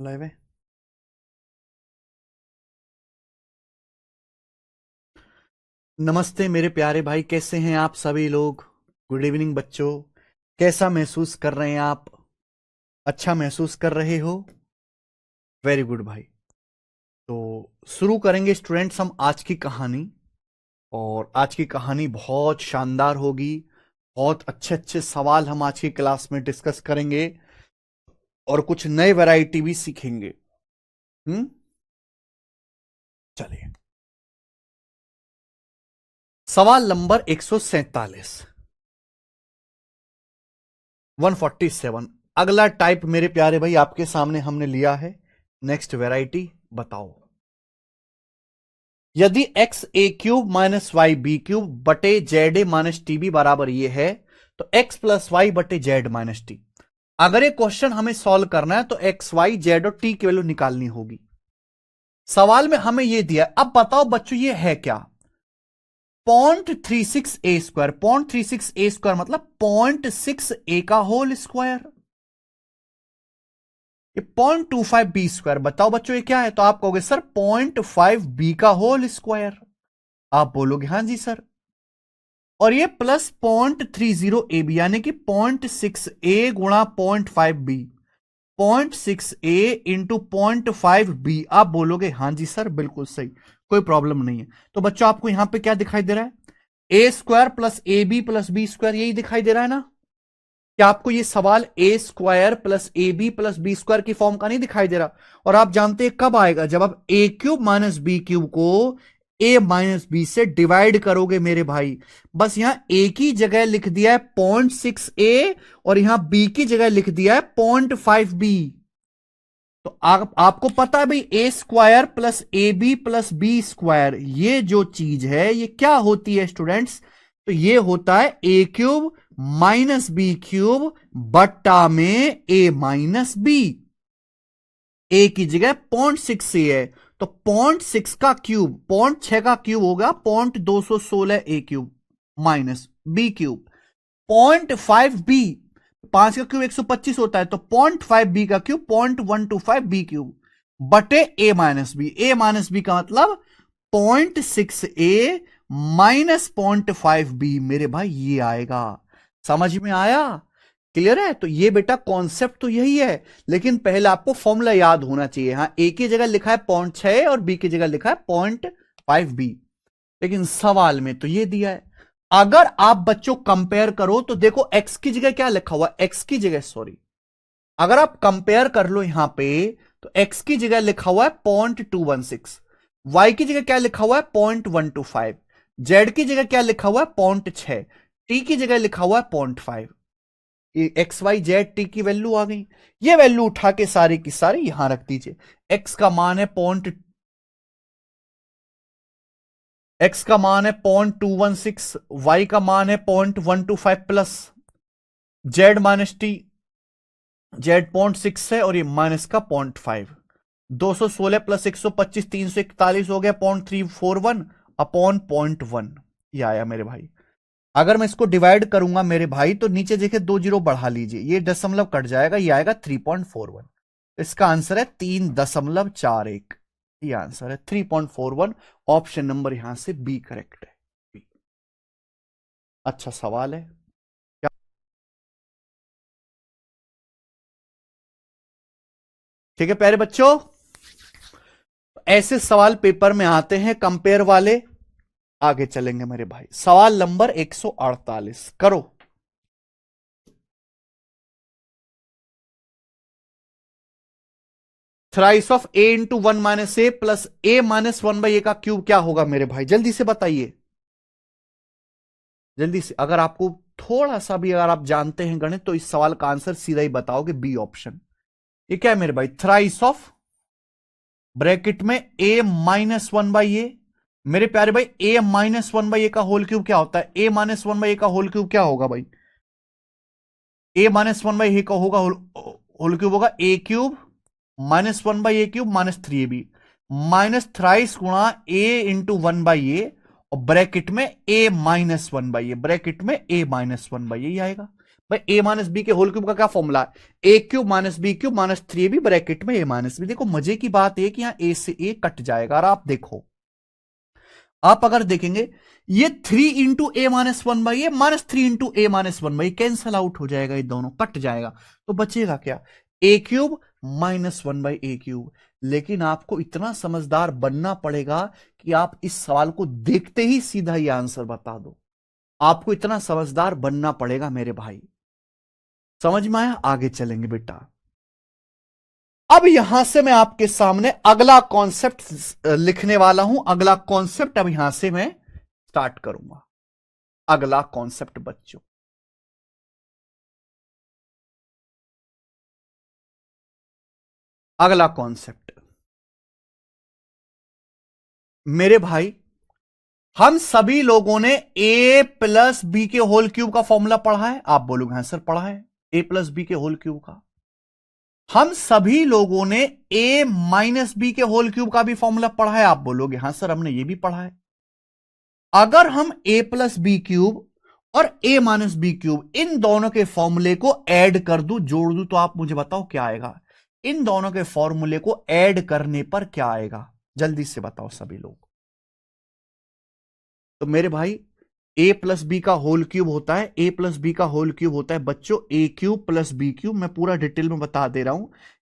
Live है। नमस्ते मेरे प्यारे भाई, कैसे हैं आप सभी लोग। गुड इवनिंग बच्चों। कैसा महसूस कर रहे हैं आप? अच्छा महसूस कर रहे हो? वेरी गुड भाई। तो शुरू करेंगे स्टूडेंट्स हम आज की कहानी। और आज की कहानी बहुत शानदार होगी। बहुत अच्छे अच्छे सवाल हम आज की क्लास में डिस्कस करेंगे और कुछ नए वैरायटी भी सीखेंगे। चलिए, सवाल नंबर 147। 147 अगला टाइप मेरे प्यारे भाई आपके सामने हमने लिया है। नेक्स्ट वैरायटी बताओ। यदि x a cube minus y b cube बटे z a minus t b बराबर ये है, तो एक्स प्लस वाई बटे जेड माइनस टी। अगर ये क्वेश्चन हमें सॉल्व करना है तो एक्स वाई जेड और टी की वैल्यू निकालनी होगी। सवाल में हमें ये दिया। अब बताओ बच्चों ये है क्या? 0.36 a² 0.36 a² मतलब 0.6 a का होल स्क्वायर। ये 0.25 b²। बताओ बच्चों ये क्या है? तो आप कहोगे सर 0.5 b का होल स्क्वायर। आप बोलोगे हाँ जी सर। और ये प्लस 0.30 ab यानी कि 0.6a गुणा 0.5b। 0.6a into 0.5b। आप बोलोगे हाँ जी सर बिल्कुल सही, कोई प्रॉब्लम नहीं है। तो बच्चों आपको यहां पे क्या दिखाई दे रहा है? a² plus ab plus b², यही दिखाई दे रहा है ना? क्या आपको ये सवाल a square plus a b plus b square की फॉर्म का नहीं दिखाई दे रहा? और आप जानते हैं कब आएगा? जब आप ए क्यूब माइनस बी क्यूब को ए माइनस बी से डिवाइड करोगे मेरे भाई। बस यहां ए की जगह लिख दिया है 0.6a और यहां बी की जगह लिख दिया है 0.5b। तो आपको पता है भाई a square plus a b plus b square ये जो चीज है ये क्या होती है स्टूडेंट्स? तो ये होता है a cube minus B cube बट्टा में ए माइनस बी। ए की जगह 0.6 ए है तो 0.6 का क्यूब 0.6 का क्यूब होगा 0.216 a cube minus B cube. 0.5 b, 5 का क्यूब 125 होता है तो 0.5 बी का क्यूब 0.125 बी क्यूब बटे ए माइनस बी। ए माइनस बी का मतलब 0.6 ए माइनस 0.5 बी मेरे भाई, ये आएगा। समझ में आया? क्लियर है? तो ये बेटा कॉन्सेप्ट तो यही है, लेकिन पहले आपको फॉर्मूला याद होना चाहिए। हाँ, ए की जगह लिखा है 0.6 और बी की जगह लिखा है 0.5 बी, लेकिन सवाल में तो ये दिया है। अगर आप बच्चों कंपेयर करो तो देखो एक्स की जगह क्या लिखा हुआ? एक्स की जगह सॉरी, अगर आप कंपेयर कर लो यहां पे तो एक्स की जगह लिखा हुआ है 0.216, वाई की जगह क्या लिखा हुआ है 0.125, जेड की जगह क्या लिखा हुआ है 0.6, टी की जगह लिखा हुआ है 0.5। एक्स वाई जेड टी की वैल्यू आ गई। ये वैल्यू उठा के सारी की सारी यहां रख दीजिए। एक्स का मान है एक्स का मान है 0.216, वाई का मान है 0.125 plus Z minus T, Z 0.6 है और ये माइनस का 0.5। 216 प्लस 125 341 हो गया 0.341 अपॉन 0.1। ये आया मेरे भाई। अगर मैं इसको डिवाइड करूंगा मेरे भाई तो नीचे देखिए 2 जीरो बढ़ा लीजिए, ये दशमलव कट जाएगा, ये आएगा 3.41। इसका आंसर है 3.41। ये आंसर है 3.41। ऑप्शन नंबर यहां से बी करेक्ट है। B। अच्छा सवाल है क्या? ठीक है प्यारे बच्चों, ऐसे सवाल पेपर में आते हैं कंपेयर वाले। आगे चलेंगे मेरे भाई। सवाल नंबर 148 करो। Thrice of A into 1 - a plus a -1/a का क्यूब क्या होगा मेरे भाई? जल्दी से बताइए, जल्दी से। अगर आपको थोड़ा सा भी अगर आप जानते हैं गणित तो इस सवाल का आंसर सीधा ही बताओगे, बी ऑप्शन। ये क्या है मेरे भाई? थ्राइस ऑफ ब्रैकेट में a -1/a। मेरे प्यारे भाई a-1/a का होल क्यूब क्या होता है? a-1/a का होल क्यूब क्या होगा भाई? a-1/a का होगा होल क्यूब होगा a cube -1/a cube -3ab minus thrice गुणा a इंटू 1/a और ब्रैकेट में a -1/a, ब्रैकेट में a -1/a ही आएगा। भाई ए माइनस बी के होल क्यूब का क्या फॉर्मूला है? A cube minus B cube minus 3ab bracket में ए माइनस बी। देखो मजे की बात है कि यहां ए से ए कट जाएगा। और आप देखो, आप अगर देखेंगे ये 3 into a minus one by a minus 3 into a minus one by cancel out हो जाएगा, ये दोनों कट जाएगा। तो बचेगा क्या? A cube minus one by a cube. लेकिन आपको इतना समझदार बनना पड़ेगा कि आप इस सवाल को देखते ही सीधा ये आंसर बता दो। आपको इतना समझदार बनना पड़ेगा मेरे भाई। समझ में आया? आगे चलेंगे बेटा। अब यहां से मैं आपके सामने अगला कॉन्सेप्ट लिखने वाला हूं। अगला कॉन्सेप्ट अब यहां से मैं स्टार्ट करूंगा। अगला कॉन्सेप्ट बच्चों, अगला कॉन्सेप्ट मेरे भाई, हम सभी लोगों ने ए प्लस बी के होल क्यूब का फॉर्मूला पढ़ा है। आप बोलोगे हाँ सर पढ़ा है, ए प्लस बी के होल क्यूब का। हम सभी लोगों ने ए माइनस बी के होल क्यूब का भी फॉर्मूला पढ़ा है। आप बोलोगे हाँ सर हमने ये भी पढ़ा है। अगर हम ए प्लस बी क्यूब और ए माइनस बी क्यूब इन दोनों के फॉर्मूले को ऐड कर दूं, जोड़ दूं, तो आप मुझे बताओ क्या आएगा? इन दोनों के फॉर्मूले को ऐड करने पर क्या आएगा? जल्दी से बताओ सभी लोग। तो मेरे भाई ए प्लस बी का होल क्यूब होता है, ए प्लस बी का होल क्यूब होता है बच्चों a cube plus B cube. मैं पूरा डिटेल में बता दे रहा हूं।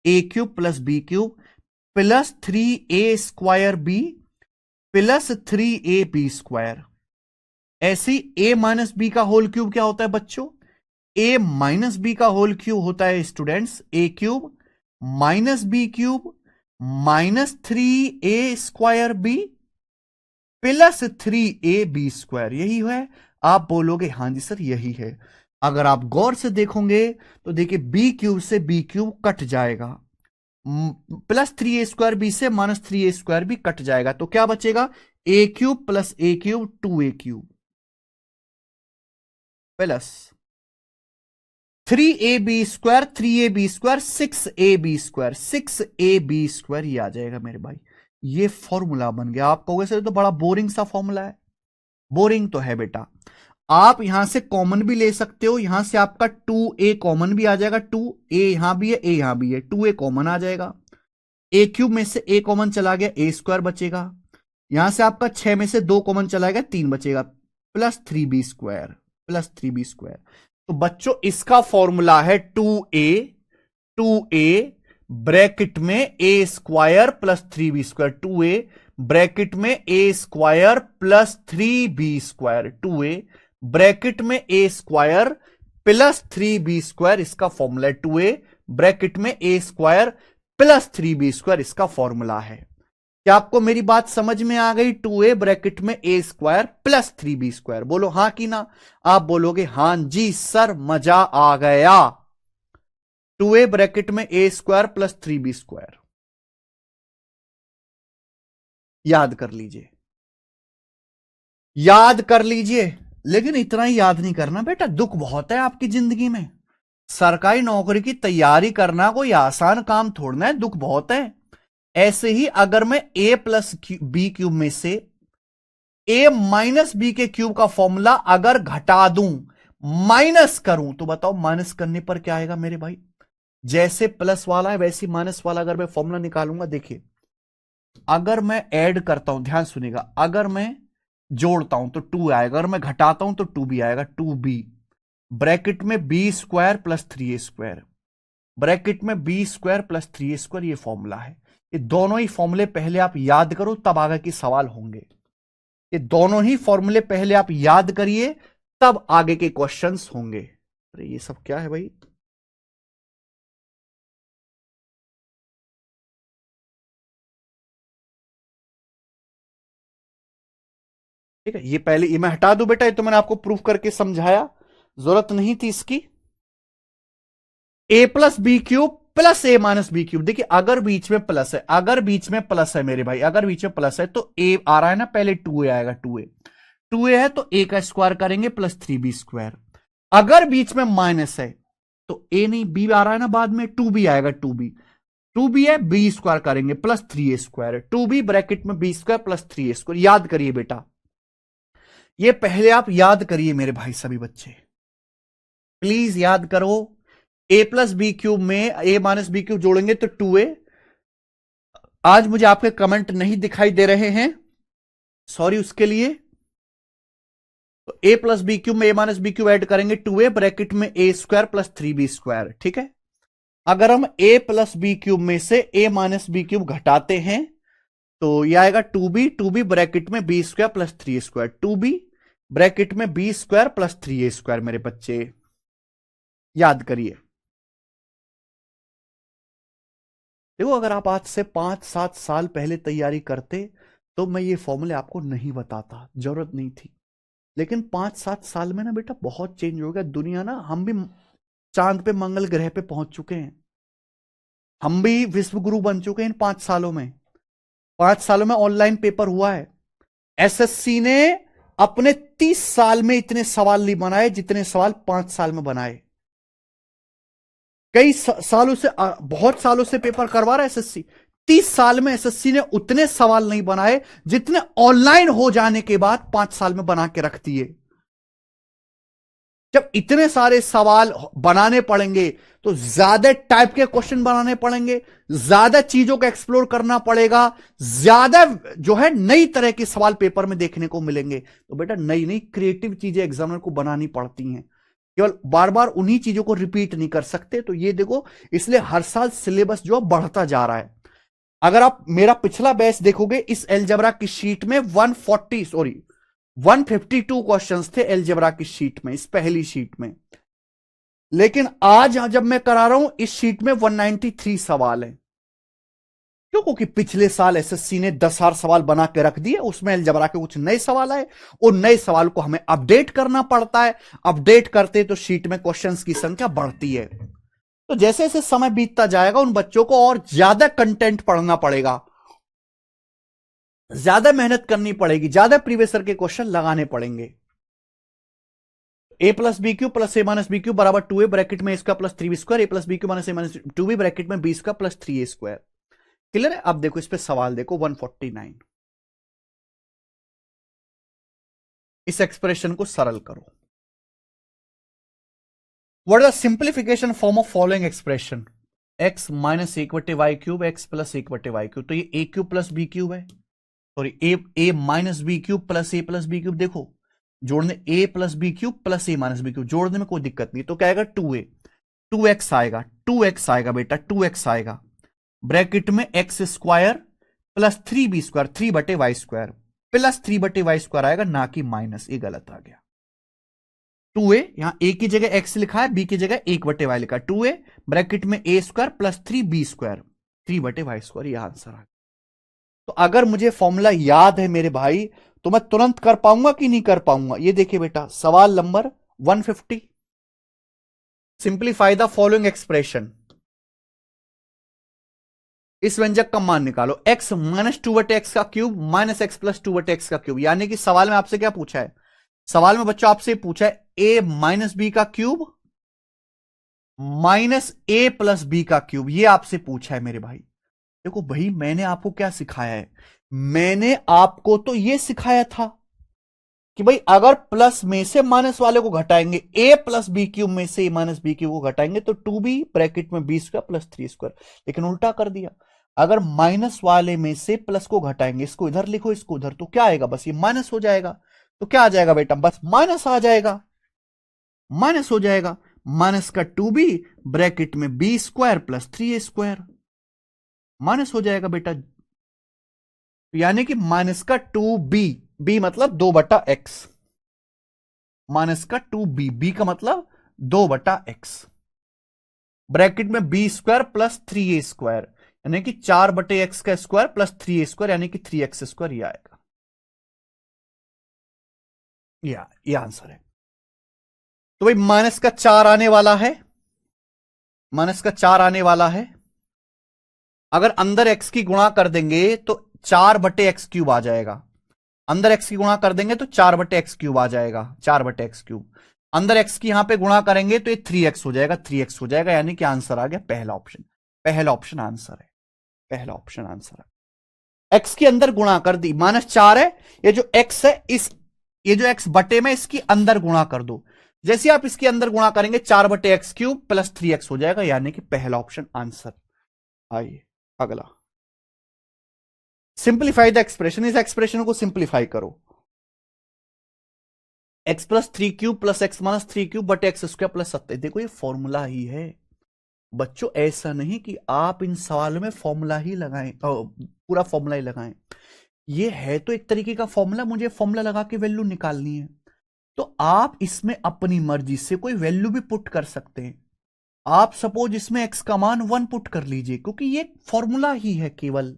A cube plus B cube plus 3a² B plus 3ab square. ऐसी ए माइनस बी का होल क्यूब क्या होता है बच्चों? ए माइनस बी का होल क्यूब होता है students a cube minus B cube minus 3a² B plus 3ab square. यही है? आप बोलोगे हाँ जी सर यही है। अगर आप गौर से देखोगे तो देखिए बी क्यूब से बी क्यूब कट जाएगा, प्लस 3a² बी से माइनस 3a² भी कट जाएगा। तो क्या बचेगा? A cube plus a cube 2a cube plus 3ab² 3ab² 6ab², 6ab² ये आ जाएगा मेरे भाई। ये फॉर्मूला बन गया। आप कहोगे सर तो बड़ा बोरिंग सा फॉर्मूला है। बोरिंग तो है बेटा। आप यहां से कॉमन भी ले सकते हो। यहां से आपका 2a कॉमन भी आ जाएगा, 2a यहां भी है, a यहां भी है, 2a कॉमन आ जाएगा। ए क्यूब में से a कॉमन चला गया, a² बचेगा। यहां से आपका 6 में से 2 कॉमन चला गया, 3 बचेगा, प्लस 3b² प्लस 3b²। तो बच्चों इसका फॉर्मूला है 2a ब्रैकेट में a² plus 3b², 2a bracket में a² plus 3b², 2a bracket में a² प्लस 3b²। इसका फॉर्मूला है 2a ब्रैकेट में a² प्लस 3b² इसका फॉर्मूला है। क्या आपको मेरी बात समझ में आ गई? 2a ब्रैकेट में a² प्लस 3b²। बोलो हां कि ना। आप बोलोगे हां जी सर मजा आ गया। 2a ब्रैकेट में a² प्लस 3b²। याद कर लीजिए, याद कर लीजिए। लेकिन इतना ही याद नहीं करना बेटा, दुख बहुत है आपकी जिंदगी में। सरकारी नौकरी की तैयारी करना कोई आसान काम थोड़ना है, दुख बहुत है। ऐसे ही अगर मैं a प्लस बी क्यूब में से a माइनस बी के क्यूब का फॉर्मूला अगर घटा दूं, माइनस करूं, तो बताओ माइनस करने पर क्या आएगा मेरे भाई? जैसे प्लस वाला है वैसे माइनस वाला अगर मैं फॉर्मूला निकालूंगा, देखिए अगर मैं ऐड करता हूं, ध्यान सुनिएगा, अगर मैं जोड़ता हूं तो 2 आएगा, अगर मैं घटाता हूं तो 2b आएगा। 2b ब्रैकेट में b² प्लस 3a², ब्रैकेट में b² प्लस 3a²। ये फॉर्मूला है। ये दोनों ही फॉर्मूले पहले आप याद करो, तब आगे के सवाल होंगे। ये दोनों ही फॉर्मूले पहले आप याद करिए, तब आगे के क्वेश्चंस होंगे। अरे ये सब क्या है भाई? ठीक है, ये पहले ये मैं हटा दूं बेटा, ये तो मैंने आपको प्रूफ करके समझाया, जरूरत नहीं थी इसकी। a plus B cube plus a minus B cube. देखिए अगर बीच में प्लस है, अगर बीच में प्लस है मेरे भाई, अगर बीच में प्लस है तो a आ रहा है ना, पहले 2a आएगा। 2a है तो a का स्क्वायर करेंगे प्लस 3b²। अगर बीच में माइनस है तो a नहीं, b आ रहा है ना बाद में, 2b आएगा। 2b है, b² करेंगे प्लस 3a²। 2b ब्रैकेट में b² प्लस 3a²। याद करिए बेटा, ये पहले आप याद करिए मेरे भाई सभी बच्चे। प्लीज याद करो, ए प्लस बी क्यूब में ए माइनस बी क्यूब जोड़ेंगे तो 2a। आज मुझे आपके कमेंट नहीं दिखाई दे रहे हैं, सॉरी उसके लिए। तो ए प्लस बी क्यूब में a minus B cube add करेंगे 2a ब्रैकेट में ए स्क्वायर प्लस 3b², ठीक है। अगर हम a प्लस बी क्यूब में से a माइनस बी क्यूब घटाते हैं तो यह आएगा 2b ब्रैकेट में b² plus 3a², 2b bracket में b² प्लस 3a²। मेरे बच्चे याद करिए। देखो, अगर आप आज से 5-7 साल पहले तैयारी करते तो मैं ये फॉर्मूले आपको नहीं बताता, जरूरत नहीं थी। लेकिन 5-7 साल में ना बेटा बहुत चेंज हो गया दुनिया ना। हम भी चांद पे मंगल ग्रह पे पहुंच चुके हैं, हम भी विश्व गुरु बन चुके हैं इन 5 सालों में। 5 सालों में ऑनलाइन पेपर हुआ है। एसएससी ने अपने 30 साल में इतने सवाल नहीं बनाए जितने सवाल 5 साल में बनाए। कई सालों से, बहुत सालों से पेपर करवा रहा है एसएससी। 30 साल में एसएससी ने उतने सवाल नहीं बनाए जितने ऑनलाइन हो जाने के बाद 5 साल में बना के रख दिए। जब इतने सारे सवाल बनाने पड़ेंगे तो ज्यादा टाइप के क्वेश्चन बनाने पड़ेंगे, ज्यादा चीजों को एक्सप्लोर करना पड़ेगा, ज्यादा जो है नई तरह के सवाल पेपर में देखने को मिलेंगे। तो बेटा नई नई क्रिएटिव चीजें एग्जामिनर को बनानी पड़ती हैं, केवल बार बार उन्हीं चीजों को रिपीट नहीं कर सकते। तो ये देखो, इसलिए हर साल सिलेबस जो बढ़ता जा रहा है। अगर आप मेरा पिछला बैच देखोगे, इस एलजेब्रा की शीट में 152 क्वेश्चंस थे एलजेब्रा की शीट में, इस पहली शीट में। लेकिन आज जब मैं करा रहा हूं इस शीट में 193 सवाल है। क्यों? क्योंकि पिछले साल एसएससी ने 10,000 सवाल बना के रख दिए, उसमें एलजेब्रा के कुछ नए सवाल आए। उन नए सवाल को हमें अपडेट करना पड़ता है। अपडेट करते तो शीट में क्वेश्चंस की संख्या बढ़ती है। तो जैसे जैसे समय बीतता जाएगा उन बच्चों को और ज्यादा कंटेंट पढ़ना पड़ेगा, ज्यादा मेहनत करनी पड़ेगी, ज्यादा प्रीवियस ईयर के क्वेश्चन लगाने पड़ेंगे। ए प्लस बी क्यू प्लस ए माइनस बी क्यू बराबर 2a ब्रैकेट में इसका प्लस 3b², ए प्लस बी क्यू माइनस ए माइनस 2b ब्रैकेट में b² प्लस 3a²। क्लियर है? अब देखो इस पे सवाल देखो 149। इस एक्सप्रेशन को सरल करो। What is the simplification form of following expression? x minus 1/y³ x plus 1/y³। तो ये a³ प्लस b³ है, sorry a minus b³ plus a plus b³। देखो जोड़ने a plus b³ plus a minus b³ जोड़ने में कोई दिक्कत नहीं। तो क्या आएगा? 2a, 2x आएगा, 2x आएगा बेटा, 2x आएगा ब्रैकेट में x² plus 3b² 3/y² plus 3/y² आएगा, ना कि माइनस। ये गलत आ गया। 2a, यहां a की जगह x लिखा है, b की जगह 1/y लिखा है। 2a ब्रैकेट में a² प्लस 3b² 3/y²। यह आंसर आ गया। तो अगर मुझे फॉर्मूला याद है मेरे भाई तो मैं तुरंत कर पाऊंगा कि नहीं कर पाऊंगा? ये देखिए बेटा, सवाल number 150, simplify the following expression. इस व्यंजक का मान निकालो, x माइनस 2/x का cube minus x plus 2/x का क्यूब। यानी कि सवाल में आपसे क्या पूछा है? सवाल में बच्चों आपसे पूछा है a माइनस बी का cube minus a plus B का क्यूब। ये आपसे पूछा है मेरे भाई। देखो भाई, मैंने आपको क्या सिखाया है? मैंने आपको तो ये सिखाया था कि भाई अगर प्लस में से माइनस वाले को घटाएंगे, a प्लस बी क्यूब में से माइनस बी क्यूब को घटाएंगे तो 2b ब्रैकेट में b² प्लस 3²। लेकिन उल्टा कर दिया, अगर माइनस वाले में से प्लस को घटाएंगे, इसको इधर लिखो इसको उधर, तो क्या आएगा? बस ये माइनस हो जाएगा। तो क्या आ जाएगा बेटा? बस माइनस आ जाएगा, माइनस हो जाएगा। माइनस का 2b ब्रैकेट में b² प्लस 3a², माइनस हो जाएगा बेटा। यानी कि माइनस का 2b, b मतलब 2/x, माइनस का 2b, b का मतलब 2/x ब्रैकेट में b² प्लस 3a², यानी कि 4/x का स्क्वायर प्लस 3a² यानी कि 3x²। ये आएगा, ये आंसर है। तो भाई माइनस का 4 आने वाला है, माइनस का 4 आने वाला है। अगर अंदर x की गुणा कर देंगे तो 4/x³ आ जाएगा। अंदर x की गुणा कर देंगे तो 4/x³ आ जाएगा, 4/x³। अंदर x की यहां पे गुणा करेंगे तो ये 3x हो जाएगा, 3x हो जाएगा। यानी कि आंसर आ गया पहला ऑप्शन। पहला ऑप्शन आंसर है, पहला ऑप्शन आंसर है। x की अंदर गुणा कर दी, -4 है, ये जो x है इस, ये जो x बटे में इसकी अंदर गुणा कर दो जैसे आप इसके अंदर गुणा करेंगे 4/x³ प्लस 3x हो जाएगा, यानी कि पहला ऑप्शन आंसर। आइए अगला, सिंप्लीफाई द एक्सप्रेशन, इस एक्सप्रेशन को सिंप्लीफाई करो। x+3³ प्लस x-3³ बटे x² प्लस 7। देखो ये फॉर्मूला ही है बच्चों, ऐसा नहीं कि आप इन सवालों में फॉर्मूला ही लगाएं, पूरा फॉर्मूला ही लगाएं। ये है तो एक तरीके का फॉर्मूला, मुझे फॉर्मूला लगा के वैल्यू निकालनी है, तो आप इसमें अपनी मर्जी से कोई वैल्यू भी पुट कर सकते हैं। आप सपोज इसमें x का मान 1 पुट कर लीजिए, क्योंकि ये फॉर्मूला ही है, केवल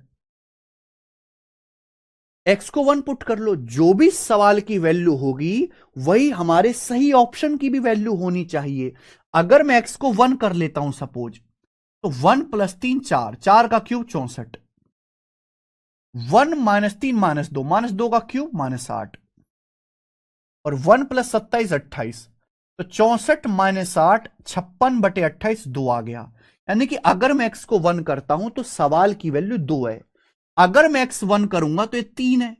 x को 1 पुट कर लो, जो भी सवाल की वैल्यू होगी वही हमारे सही ऑप्शन की भी वैल्यू होनी चाहिए। अगर मैं x को 1 कर लेता हूं सपोज, तो 1 + 3 4, 4 का क्यूब 64, 1 - 3 -2, -2 का क्यूब -8, और 1 + 27 28, तो 64 - 8 56/28 2 आ गया। यानी कि अगर मैं x को 1 करता हूं तो सवाल की वैल्यू 2 है। अगर मैं x 1 करूंगा तो ये 3 है,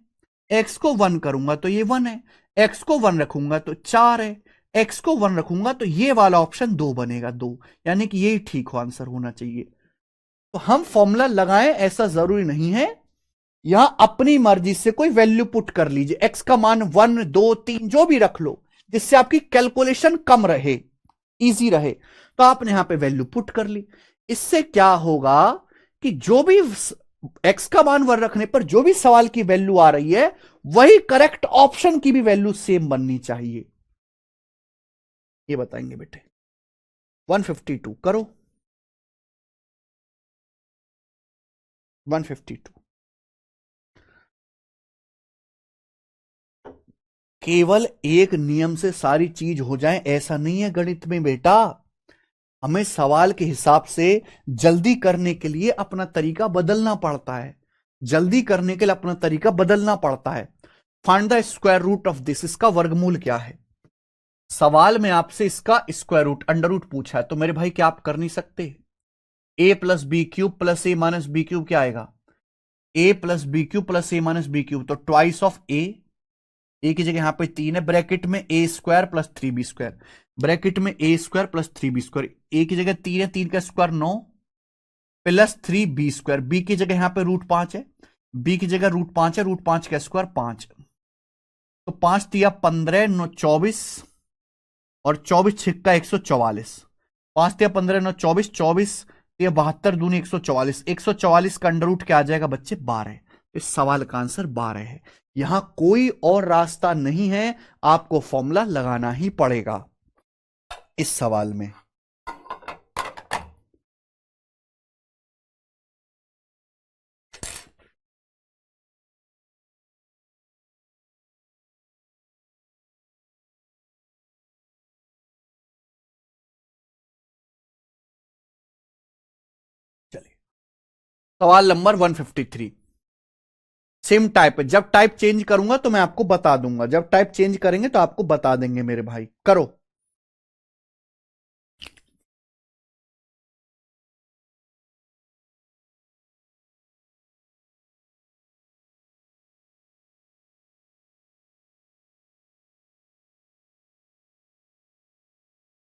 x को 1 करूंगा तो ये 1 है, x को 1 रखूंगा तो 4 है, x को 1 रखूंगा तो ये वाला ऑप्शन 2 बनेगा, 2, यानी कि यही ठीक हो आंसर होना चाहिए। तो हम फॉर्मूला लगाएं ऐसा जरूरी नहीं है, यहां अपनी मर्जी से कोई वैल्यू पुट कर लीजिए, x का मान 1 2 3 जो भी रख लो, जिससे आपकी कैलकुलेशन कम रहे, इजी रहे, तो आपने यहां पे वैल्यू पुट कर ली। इससे क्या होगा कि जो भी x का मान 1 रखने पर जो भी सवाल की वैल्यू आ रही है, वही करेक्ट ऑप्शन की भी वैल्यू सेम बननी चाहिए। ये बताएंगे बेटे। 152 करो, 152। केवल एक नियम से सारी चीज हो जाए ऐसा नहीं है गणित में बेटा, हमें सवाल के हिसाब से जल्दी करने के लिए अपना तरीका बदलना पड़ता है, जल्दी करने के लिए अपना तरीका बदलना पड़ता है। Find the square root of this, इसका वर्गमूल क्या है। सवाल में आपसे इसका स्क्वायर रूट, अंडर रूट पूछा है, तो मेरे भाई क्या आप कर नहीं सकते। a+b³ प्लस a-b³ क्या आएगा, a+b³ प्लस a-b³, तो ट्वाइस ऑफ ए की जगह यहां पे 3 है, ब्रैकेट में a² प्लस 3b², ब्रैकेट में a² प्लस 3b², ए की जगह 3 है, 3 का स्क्वायर 9 प्लस 3b², बी की जगह यहां पे √5 है, बी की जगह √5 है, √5 का स्क्वायर 5, तो 5 तिया 15 9 24, और 24 छिक्का 144, 5 तिया 15 9 24, 24 तिया 72 दूनी 144, 144 का अंडर रूट क्या आ जाएगा बच्चे, 12। इस सवाल का आंसर 12 है। यहां कोई और रास्ता नहीं है, आपको फॉर्मूला लगाना ही पड़ेगा इस सवाल में। चलिए सवाल नंबर 153, सेम टाइप है, जब टाइप चेंज करूंगा तो मैं आपको बता दूंगा, जब टाइप चेंज करेंगे तो आपको बता देंगे मेरे भाई। करो,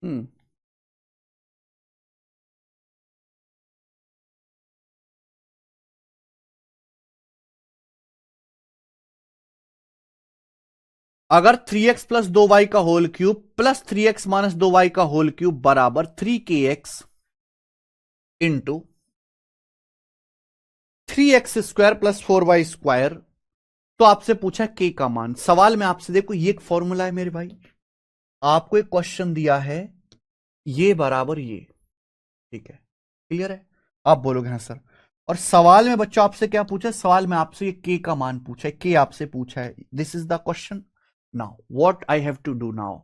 हम्म, अगर 3x प्लस 2y का whole cube plus 3x minus 2y का होल क्यूब बराबर 3kx into 3x² plus 4y², तो आपसे पूछा k का मान। सवाल में आपसे देखो ये एक फॉर्मूला है मेरे भाई, आपको एक क्वेश्चन दिया है, ये बराबर ये, ठीक है, क्लियर है। आप बोलोगे हाँ सर, और सवाल में बच्चों आपसे क्या पूछा है, सवाल में आपसे ये k का मान पूछा है, k आपसे पूछा है, this is the question. Now what I have to do now,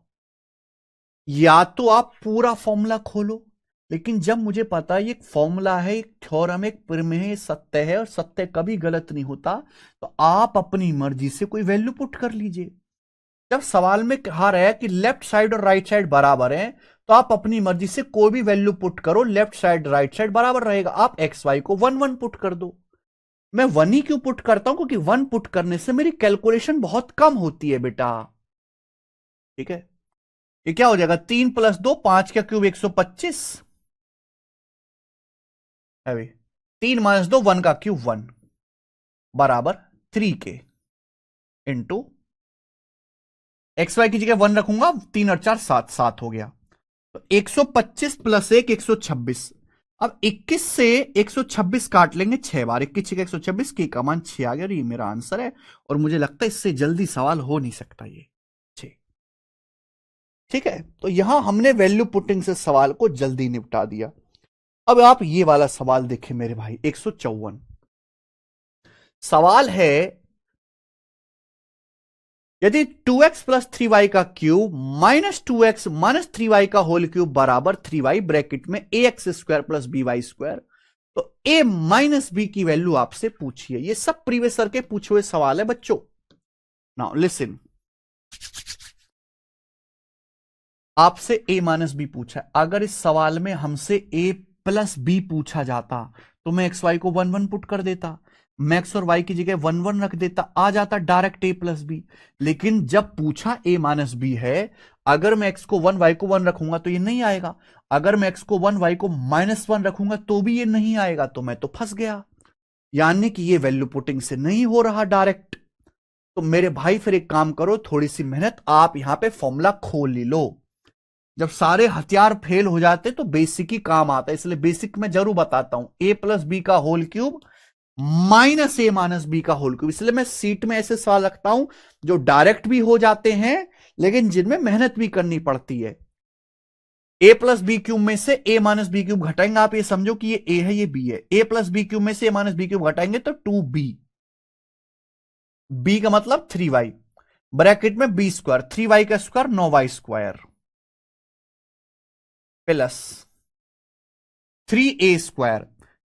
या तो आप पूरा फॉर्मूला खोलो, लेकिन जब मुझे पता है ये एक फॉर्मूला है, एक थ्योरम, एक प्रमेय सत्य है और सत्य कभी गलत नहीं होता, तो आप अपनी मर्जी से कोई वैल्यू पुट कर लीजिए। जब सवाल में कहा रहा है कि लेफ्ट साइड और राइट साइड बराबर है, तो आप अपनी मर्जी से कोई भी वैल्यू पुट करो, लेफ्ट साइड राइट साइड बराबर रहेगा। आप एक्स वाई को 1 1 पुट कर दो। मैं 1 ही क्यों पुट करता हूं, क्योंकि 1 पुट करने से मेरी कैलकुलेशन बहुत कम होती है बेटा, ठीक है। ये क्या हो जाएगा 3 + 2 5 का क्यूब 125 है भाई। 3 - 2 1 का क्यूब 1 बराबर 3K इंटू एक्स वाई की जगह 1 रखूंगा 3 और 4 7 7 हो गया। तो 125 + 1 126। अब 21 से 126 काट लेंगे 6 बार 21 6 126 की का मान 6 आ गया और ये मेरा आंसर है। और मुझे लगता है इससे जल्दी सवाल हो नहीं सकता ये 6। ठीक है, तो यहां हमने वैल्यू पुटिंग से सवाल को जल्दी निपटा दिया। अब आप ये वाला सवाल देखें मेरे भाई 154। सवाल है यदि 2x + 3y का क्यूब -2x - 3y का होल क्यूब बराबर 3y ब्रैकेट में ax² + by², तो a - b की वैल्यू आपसे पूछिए। ये सब प्रीवियस सर के पूछे हुए सवाल है बच्चों। नाउ लिसन, आपसे a - b पूछा। अगर इस सवाल में हमसे a + b पूछा जाता तो मैं x y को 1 1 पुट कर देता, मैक्स और y की जगह 1 1 रख देता, आ जाता डायरेक्ट a + b। लेकिन जब पूछा a - b है, अगर मैं x को 1 y को 1 रखूंगा तो ये नहीं आएगा, अगर मैं x को 1 y को -1 रखूंगा तो भी ये नहीं आएगा, तो मैं तो फंस गया। यानी कि ये वैल्यू पुटिंग से नहीं हो रहा डायरेक्ट। तो मेरे भाई फिर एक काम करो, थोड़ी सी मेहनत, आप यहां पे फॉर्मूला खोल लो। जब सारे हथियार फेल हो जाते तो बेसिक ही काम आता है, इसलिए बेसिक में जरूर बताता हूं। a + b का होल क्यूब -a - b का होल क्यूब। इसलिए मैं सीट में ऐसे सवाल रखता हूं जो डायरेक्ट भी हो जाते हैं लेकिन जिनमें मेहनत भी करनी पड़ती है। a + b क्यूब में से a - b क्यूब घटाएंगे, आप ये समझो कि ये a है ये b है। a + b क्यूब में से a - b क्यूब घटाएंगे तो 2b, b का मतलब 3y ब्रैकेट में b², 3y का square 9y² plus 3a²,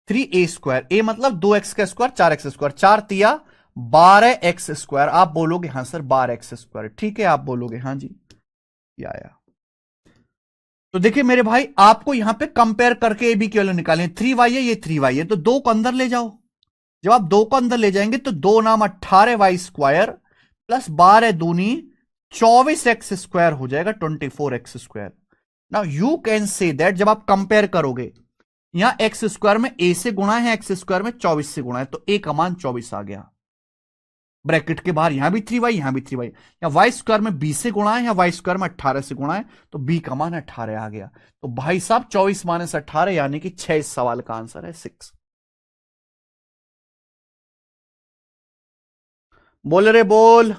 3a², a मतलब 2x का स्क्वायर 4x², 4 तिया 12x²। आप बोलोगे हां सर 12x², ठीक है, आप बोलोगे हां जी या। तो देखिए मेरे भाई, आपको यहां पे कंपेयर करके ए बी की वैल्यू निकालें। 3y है, ये 3y है, तो 2 को अंदर ले जाओ। जब आप 2 को अंदर ले जाएंगे तो 2 नाम 18y² प्लस 12 दूनी 24x² हो जाएगा, 24x²। Now you can say that जब आप कंपेयर करोगे, यहां x² में a से गुणा है, x² में 24 से गुणा है, तो a का मान 24 आ गया। ब्रैकेट के बाहर यहां भी 3y यहां भी 3y, या y² में b से गुणा है, या y² में 18 से गुणा है, तो b का मान 18 आ गया। तो भाई साहब 24 - 18 यानी कि 6 इस सवाल का आंसर है 6। बोल रे बोल।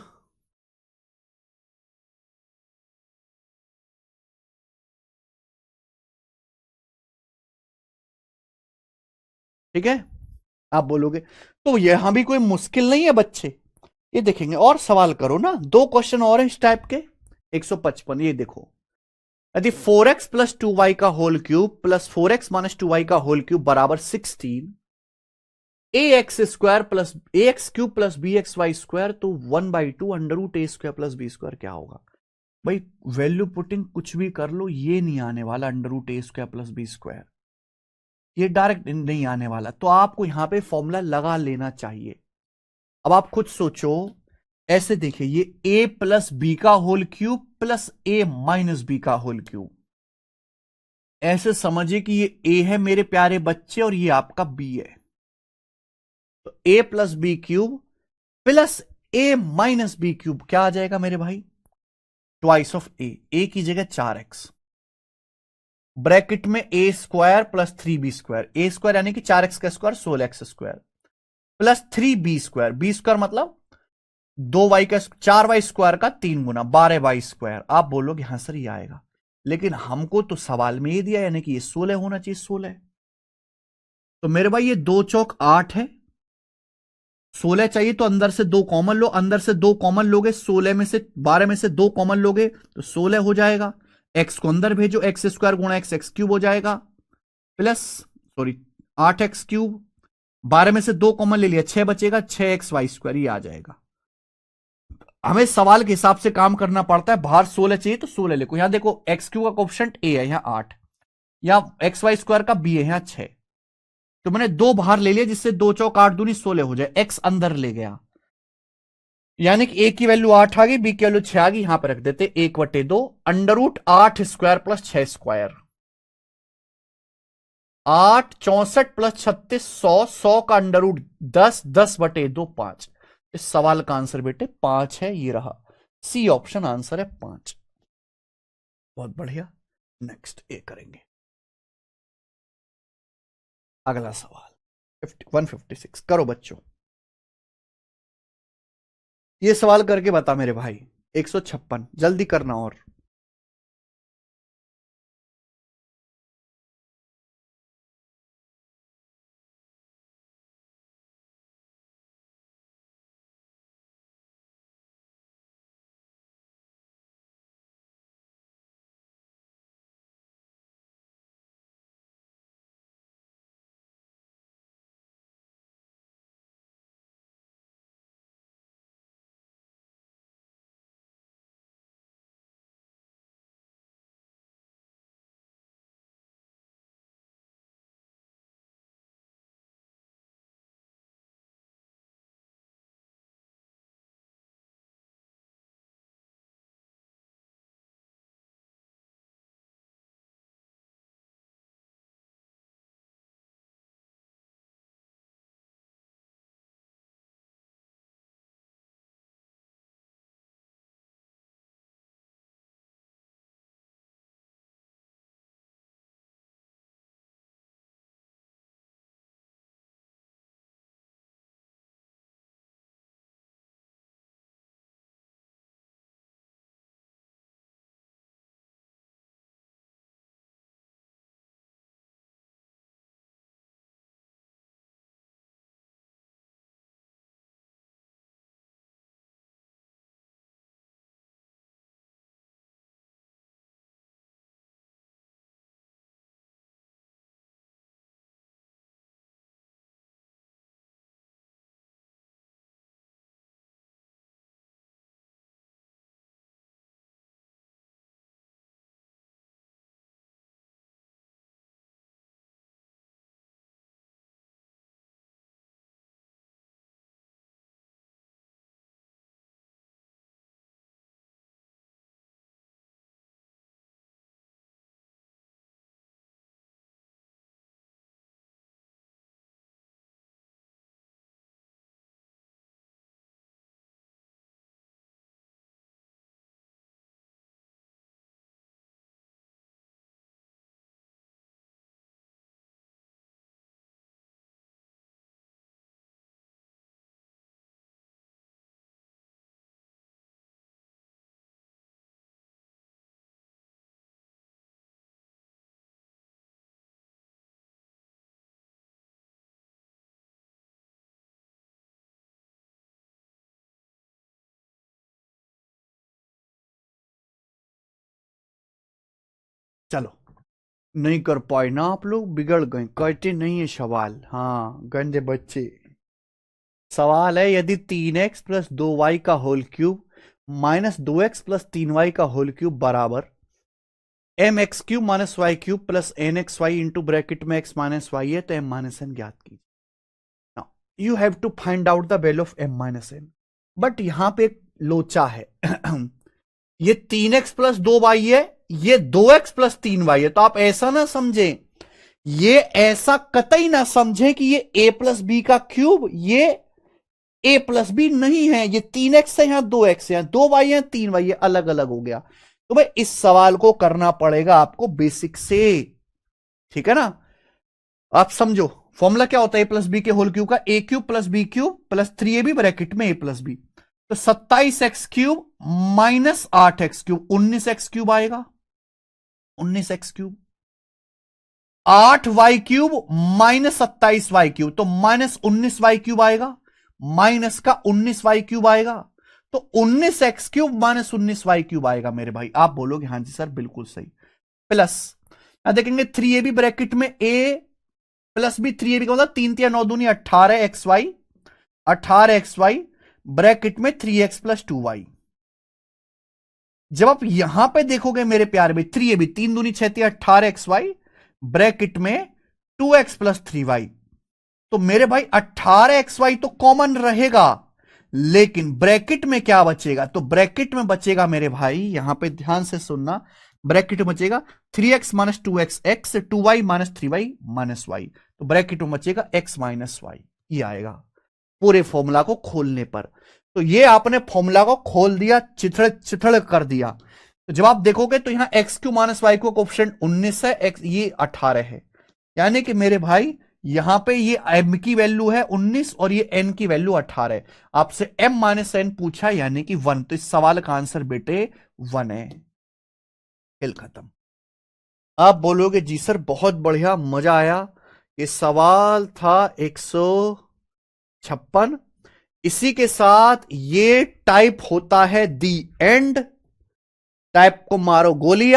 ठीक है, आप बोलोगे तो यहां भी कोई मुश्किल नहीं है बच्चे, ये देखेंगे और सवाल करो ना। 2 क्वेश्चन और हैं इस टाइप के। 155, ये देखो, यदि 4x + 2y का whole cube plus 4x - 2y का होल क्यूब बराबर 16, ax² plus ax³ plus bxy², तो 1/2 √a² + b² क्या होगा? भाई वैल्यू पुटिंग कुछ भी कर लो, ये नहीं आने वाला √a² + b², ये डायरेक्ट नहीं आने वाला। तो आपको यहां पे फॉर्मूला लगा लेना चाहिए। अब आप खुद सोचो, ऐसे देखिए, ये a + b का whole cube plus a - b का होल क्यूब, ऐसे समझिए कि ये a है मेरे प्यारे बच्चे और ये आपका b है। तो a + b³ plus a - b³ क्या आ जाएगा मेरे भाई? ट्वाइस ऑफ a की जगह 4x ब्रैकेट में a² प्लस 3b², a² यानी कि 4x का square 16x² plus 3b², b² मतलब 2y का 4y² का 3 गुना 12y²। आप बोलोगे हाँ सर ये आएगा, लेकिन हमको तो सवाल में ये दिया यानी कि ये 16 होना चाहिए, 16। तो मेरे भाई ये 2 चौक 8 है, 16 चाहिए तो अंदर से 2 कॉमन लो, अंदर से 2 कॉमन लोगे, 16 में से 12 में से 2 कॉमन लोगे तो 16 हो जाएगा। x को अंदर भेजो, x² गुणा x³ हो जाएगा, प्लस सॉरी 8x³, 12 में से 2 कॉमन ले लिया, 6 बचेगा, 6xy², ये आ जाएगा। हमें सवाल के हिसाब से काम करना पड़ता है, बाहर 16 चाहिए तो 16 लिखो। यहां देखो x³ का कोएफिशिएंट a है, यहां 8, यहां xy² का b है, यहां 6, तो मैंने 2 बाहर ले लिया जिससे 2 चौक 8 दूनी 16 हो जाए, x अंदर ले गया। यानी कि ए की वैल्यू 8 आ गई, बी की वैल्यू 6 आ गई, यहां पर रख देते 1/2 √8² + 6²। 8 64 + 36 100 का √10 10/2 5। इस सवाल का आंसर बेटे 5 है, ये रहा सी ऑप्शन आंसर है 5। बहुत बढ़िया, नेक्स्ट ए करेंगे। अगला सवाल 156 करो बच्चों। ये सवाल करके बता मेरे भाई। 156 जल्दी करना। और चलो, नहीं कर पाए ना आप लोग, बिगड़ गए, करते नहीं है सवाल। हाँ गंदे बच्चे। सवाल है, यदि 3x + 2y का होल क्यूब -2x + 3y का होल क्यूब बराबर mx³ - y³ + nxy into bracket में x - y है, तो m - n ज्ञात कीजिए। You have to find out the value of m - n। But यहां पे एक लोचा है। ये 3x + 2y है, ये 2x + 3y है, तो आप ऐसा ना समझें, ये ऐसा कतई ना समझें कि ये a + b का क्यूब, ये a + b नहीं है, ये 3x है, यहां 2x है, 2y है, 3y है, अलग अलग हो गया। तो भाई इस सवाल को करना पड़ेगा आपको बेसिक से, ठीक है ना। आप समझो फॉर्मूला क्या होता है a + b के होल क्यूब का, a³ + b³ + 3ab ब्रैकेट में a + b। तो 27x³ - 8x³ 19x³ आएगा, 19x³। 8y³ - 27y³ तो -19y³ आएगा, माइनस का 19y³ आएगा, तो 19x³ - 19y³ आएगा मेरे भाई। आप बोलोगे हाँ जी सर बिल्कुल सही। प्लस देखेंगे 3ab ब्रैकेट में a + b, 3ab का मतलब 3 3 9 दूनी 18xy, 18xy ब्रैकेट में 3x + 2y। जब आप यहां पे देखोगे मेरे प्यारे भाई, 3ab 3 दूनी 6 18xy ब्रैकेट में 2x + 3y, तो मेरे भाई 18xy तो कॉमन रहेगा, लेकिन ब्रैकेट में क्या बचेगा? तो ब्रैकेट में बचेगा मेरे भाई, यहां पे ध्यान से सुनना, ब्रैकेट में बचेगा 3x minus 2x X 2y minus 3y minus Y. तो ब्रैकेट में बचेगा x माइनस वाई, ये आएगा पूरे फॉर्मूला को खोलने पर। तो ये आपने फॉर्मूला को खोल दिया, चिथड़ चिथड़ कर दिया। तो जब आप देखोगे तो यहां एक्स क्यू माइनस वाई को कोफिशिएंट 19 है, एक्स ये 18 है, यानी कि मेरे भाई यहां पे ये m की वैल्यू है 19 और ये n की वैल्यू 18 है। आपसे m माइनस n पूछा यानी कि 1, तो इस सवाल का आंसर बेटे 1 है। खेल खत्म। आप बोलोगे जी सर बहुत बढ़िया, मजा आया। ये सवाल था 156। इसी के साथ ये टाइप होता है दी एंड। टाइप को मारो गोली।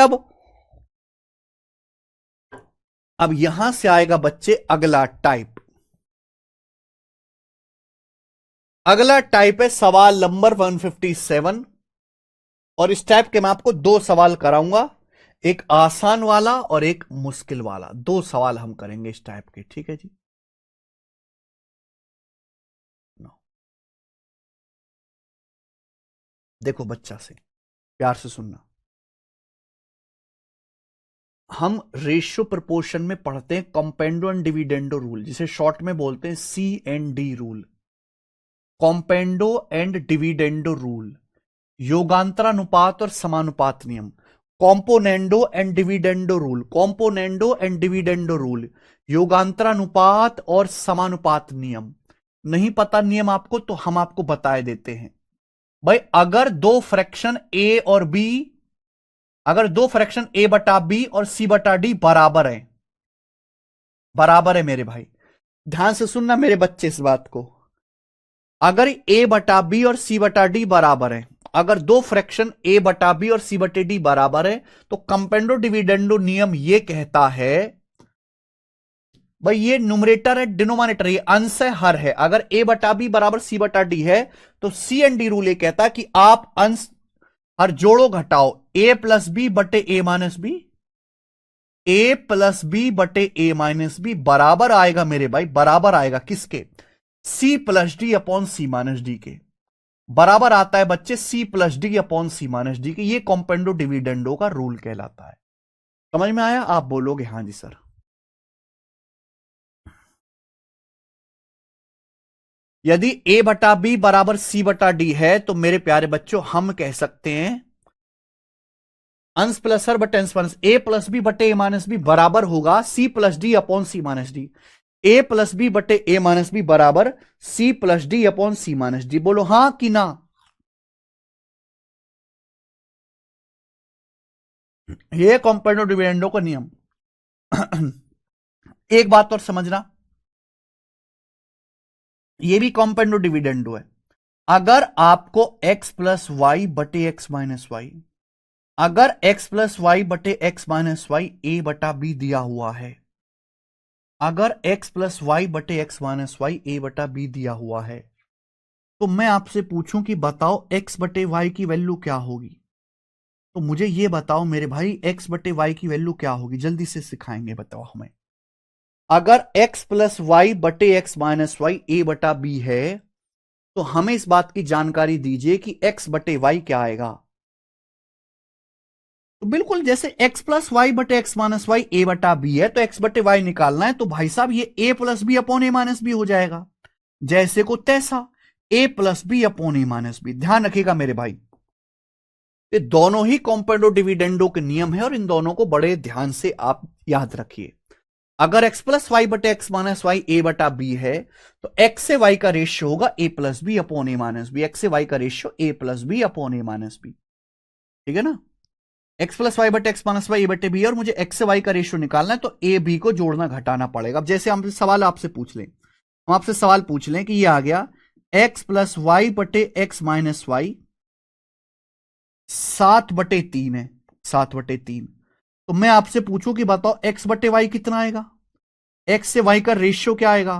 अब यहां से आएगा बच्चे अगला टाइप। अगला टाइप है सवाल नंबर 157, और इस टाइप के मैं आपको 2 सवाल कराऊंगा, एक आसान वाला और एक मुश्किल वाला। 2 सवाल हम करेंगे इस टाइप के, ठीक है जी। देखो बच्चा से प्यार से सुनना, हम रेशियो प्रपोर्शन में पढ़ते हैं कॉम्पेंडो एंड डिविडेंडो रूल, जिसे शॉर्ट में बोलते हैं CND rule. Componendo and dividendo rule, योगांतरानुपात और समानुपात नियम। Componendo and dividendo rule, componendo and dividendo rule, योगांतरानुपात और समानुपात नियम। नहीं पता नियम आपको तो हम आपको बताए देते हैं। भाई अगर दो फ्रैक्शन ए और बी, अगर दो फ्रैक्शन ए बटा बी और सी बटा डी बराबर है, बराबर है मेरे भाई, ध्यान से सुनना मेरे बच्चे इस बात को। अगर ए बटा बी और सी बटा डी बराबर है, अगर दो फ्रैक्शन ए बटा बी और सी बटे डी बराबर है, तो कंपेंडो डिविडेंडो नियम यह कहता है, भाई ये न्यूमरेटर है डिनोमिनेटर, ये अंश है हर है। अगर ए बटा बी बराबर सी बटा डी है तो सी एंड डी रूल ये कहता है कि आप अंश हर जोड़ो घटाओ, ए प्लस बी बटे ए माइनस बी, ए प्लस बी बटे ए माइनस बी बराबर आएगा मेरे भाई, बराबर आएगा किसके? सी प्लस डी अपॉन सी माइनस डी के। बराबर आता है बच्चे सी प्लस डी अपॉन सी माइनस डी के। ये कॉम्पेंडो डिविडेंडो का रूल कहलाता है। समझ में आया? आप बोलोगे हां जी सर। यदि ए बटा बी बराबर सी बटा डी है तो मेरे प्यारे बच्चों हम कह सकते हैं अंश प्लस हर बटे अंश माइनस ए प्लस बी बटे ए माइनस बी बराबर होगा सी प्लस डी अपॉन सी माइनस डी। ए प्लस बी बटे ए माइनस बी बराबर सी प्लस डी अपॉन सी माइनस डी। बोलो हां कि ना? ये कॉम्पेंडो डिविडेंडो का नियम। एक बात और समझना, ये भी कॉम्पेंडो डिविडेंडो है। अगर आपको x प्लस वाई बटे एक्स माइनस वाई, अगर x प्लस वाई बटे एक्स माइनस वाई ए बटा बी दिया हुआ है, अगर x प्लस वाई बटे एक्स माइनस वाई ए बटा बी दिया हुआ है, तो मैं आपसे पूछूं कि बताओ x बटे वाई की वैल्यू क्या होगी? तो मुझे यह बताओ मेरे भाई x बटे वाई की वैल्यू क्या होगी? जल्दी से सिखाएंगे, बताओ हमें। अगर x प्लस वाई बटे एक्स माइनस वाई ए बटा बी है, तो हमें इस बात की जानकारी दीजिए कि x बटे वाई क्या आएगा। तो बिल्कुल जैसे x प्लस वाई बटे एक्स माइनस वाई ए बटा बी है, तो x बटे वाई निकालना है, तो भाई साहब ये a plus B upon A minus B हो जाएगा। जैसे को तैसा a plus B upon A minus B. ध्यान रखिएगा मेरे भाई, ये दोनों ही कॉम्पेंडो डिविडेंडो के नियम है और इन दोनों को बड़े ध्यान से आप याद रखिए। अगर x प्लस वाई बटे एक्स माइनस वाई ए बटा बी है, तो x से y का रेशियो होगा a plus B upon A minus B. X से y का ratio a plus B upon A minus B, ठीक है ना? x प्लस वाई बटे एक्स माइनस वाई ए बटे बी, और मुझे x से y का रेशियो निकालना है, तो a b को जोड़ना घटाना पड़ेगा। अब जैसे हम सवाल आपसे पूछ लें, हम आपसे सवाल पूछ लें कि ये आ गया x प्लस वाई बटे एक्स माइनस वाई 7/3 है, 7/3। तो मैं आपसे पूछूं कि बताओ x बटे वाई कितना आएगा? x से y का रेशियो क्या आएगा?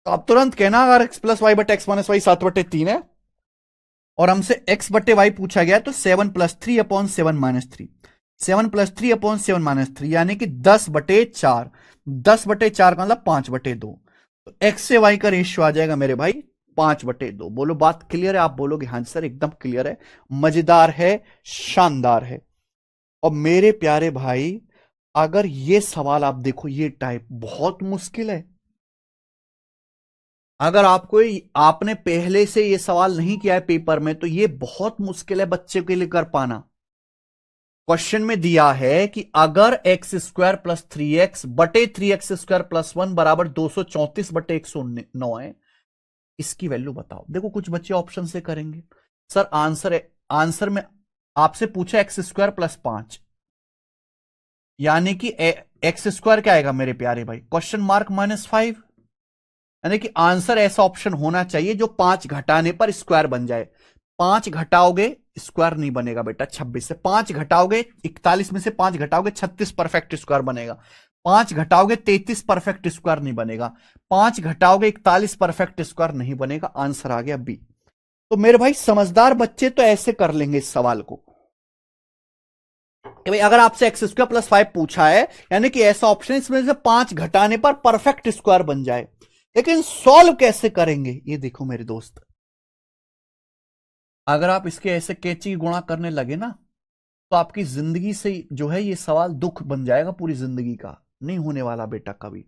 तो आप तुरंत कहना, अगर x प्लस वाई बटे एक्स माइनस वाई 7/3 है और हमसे x बटे वाई पूछा गया, तो 7 plus 3 upon 7 minus 3, 7 plus 3 upon 7 minus 3, यानी कि 10/4। 10/4 का मतलब 5/2। तो x से y का रेशियो आ जाएगा मेरे भाई 5/2। बोलो बात क्लियर है? आप बोलोगे हाँ सर एकदम क्लियर है, मजेदार है, शानदार है। और मेरे प्यारे भाई अगर ये सवाल आप देखो, ये टाइप बहुत मुश्किल है। अगर आपको आपने पहले से ये सवाल नहीं किया है पेपर में तो ये बहुत मुश्किल है बच्चे के लिए कर पाना। क्वेश्चन में दिया है कि अगर x² + 3x/3x² + 1 बराबर 234/109 है, इसकी वैल्यू बताओ। देखो कुछ बच्चे ऑप्शन से करेंगे। सर आंसर में आपसे पूछा x² + 5, यानी कि x² क्या आएगा मेरे प्यारे भाई? (-5) यानी कि आंसर ऐसा ऑप्शन होना चाहिए जो 5 घटाने पर स्क्वायर बन जाए। 5 घटाओगे स्क्वायर नहीं बनेगा बेटा। 26 से 5 घटाओगे, 41 में से 5 घटाओगे 36 परफेक्ट स्क्वायर बनेगा। 5 घटाओगे 33 परफेक्ट स्क्वायर नहीं बनेगा। 5 घटाओगे 41 परफेक्ट स्क्वायर नहीं बनेगा। आंसर आ गया बी। तो मेरे भाई समझदार बच्चे तो ऐसे कर लेंगे इस सवाल को कि भाई अगर आपसे x² + 5 पूछा है यानी कि ऐसा ऑप्शन इसमें से 5 घटाने पर परफेक्ट स्क्वायर बन जाए। लेकिन सॉल्व कैसे करेंगे ये देखो मेरे दोस्त। अगर आप इसके ऐसे कैची गुणा करने लगे ना तो आपकी जिंदगी से जो है ये सवाल दुख बन जाएगा, पूरी जिंदगी का नहीं होने वाला बेटा कभी।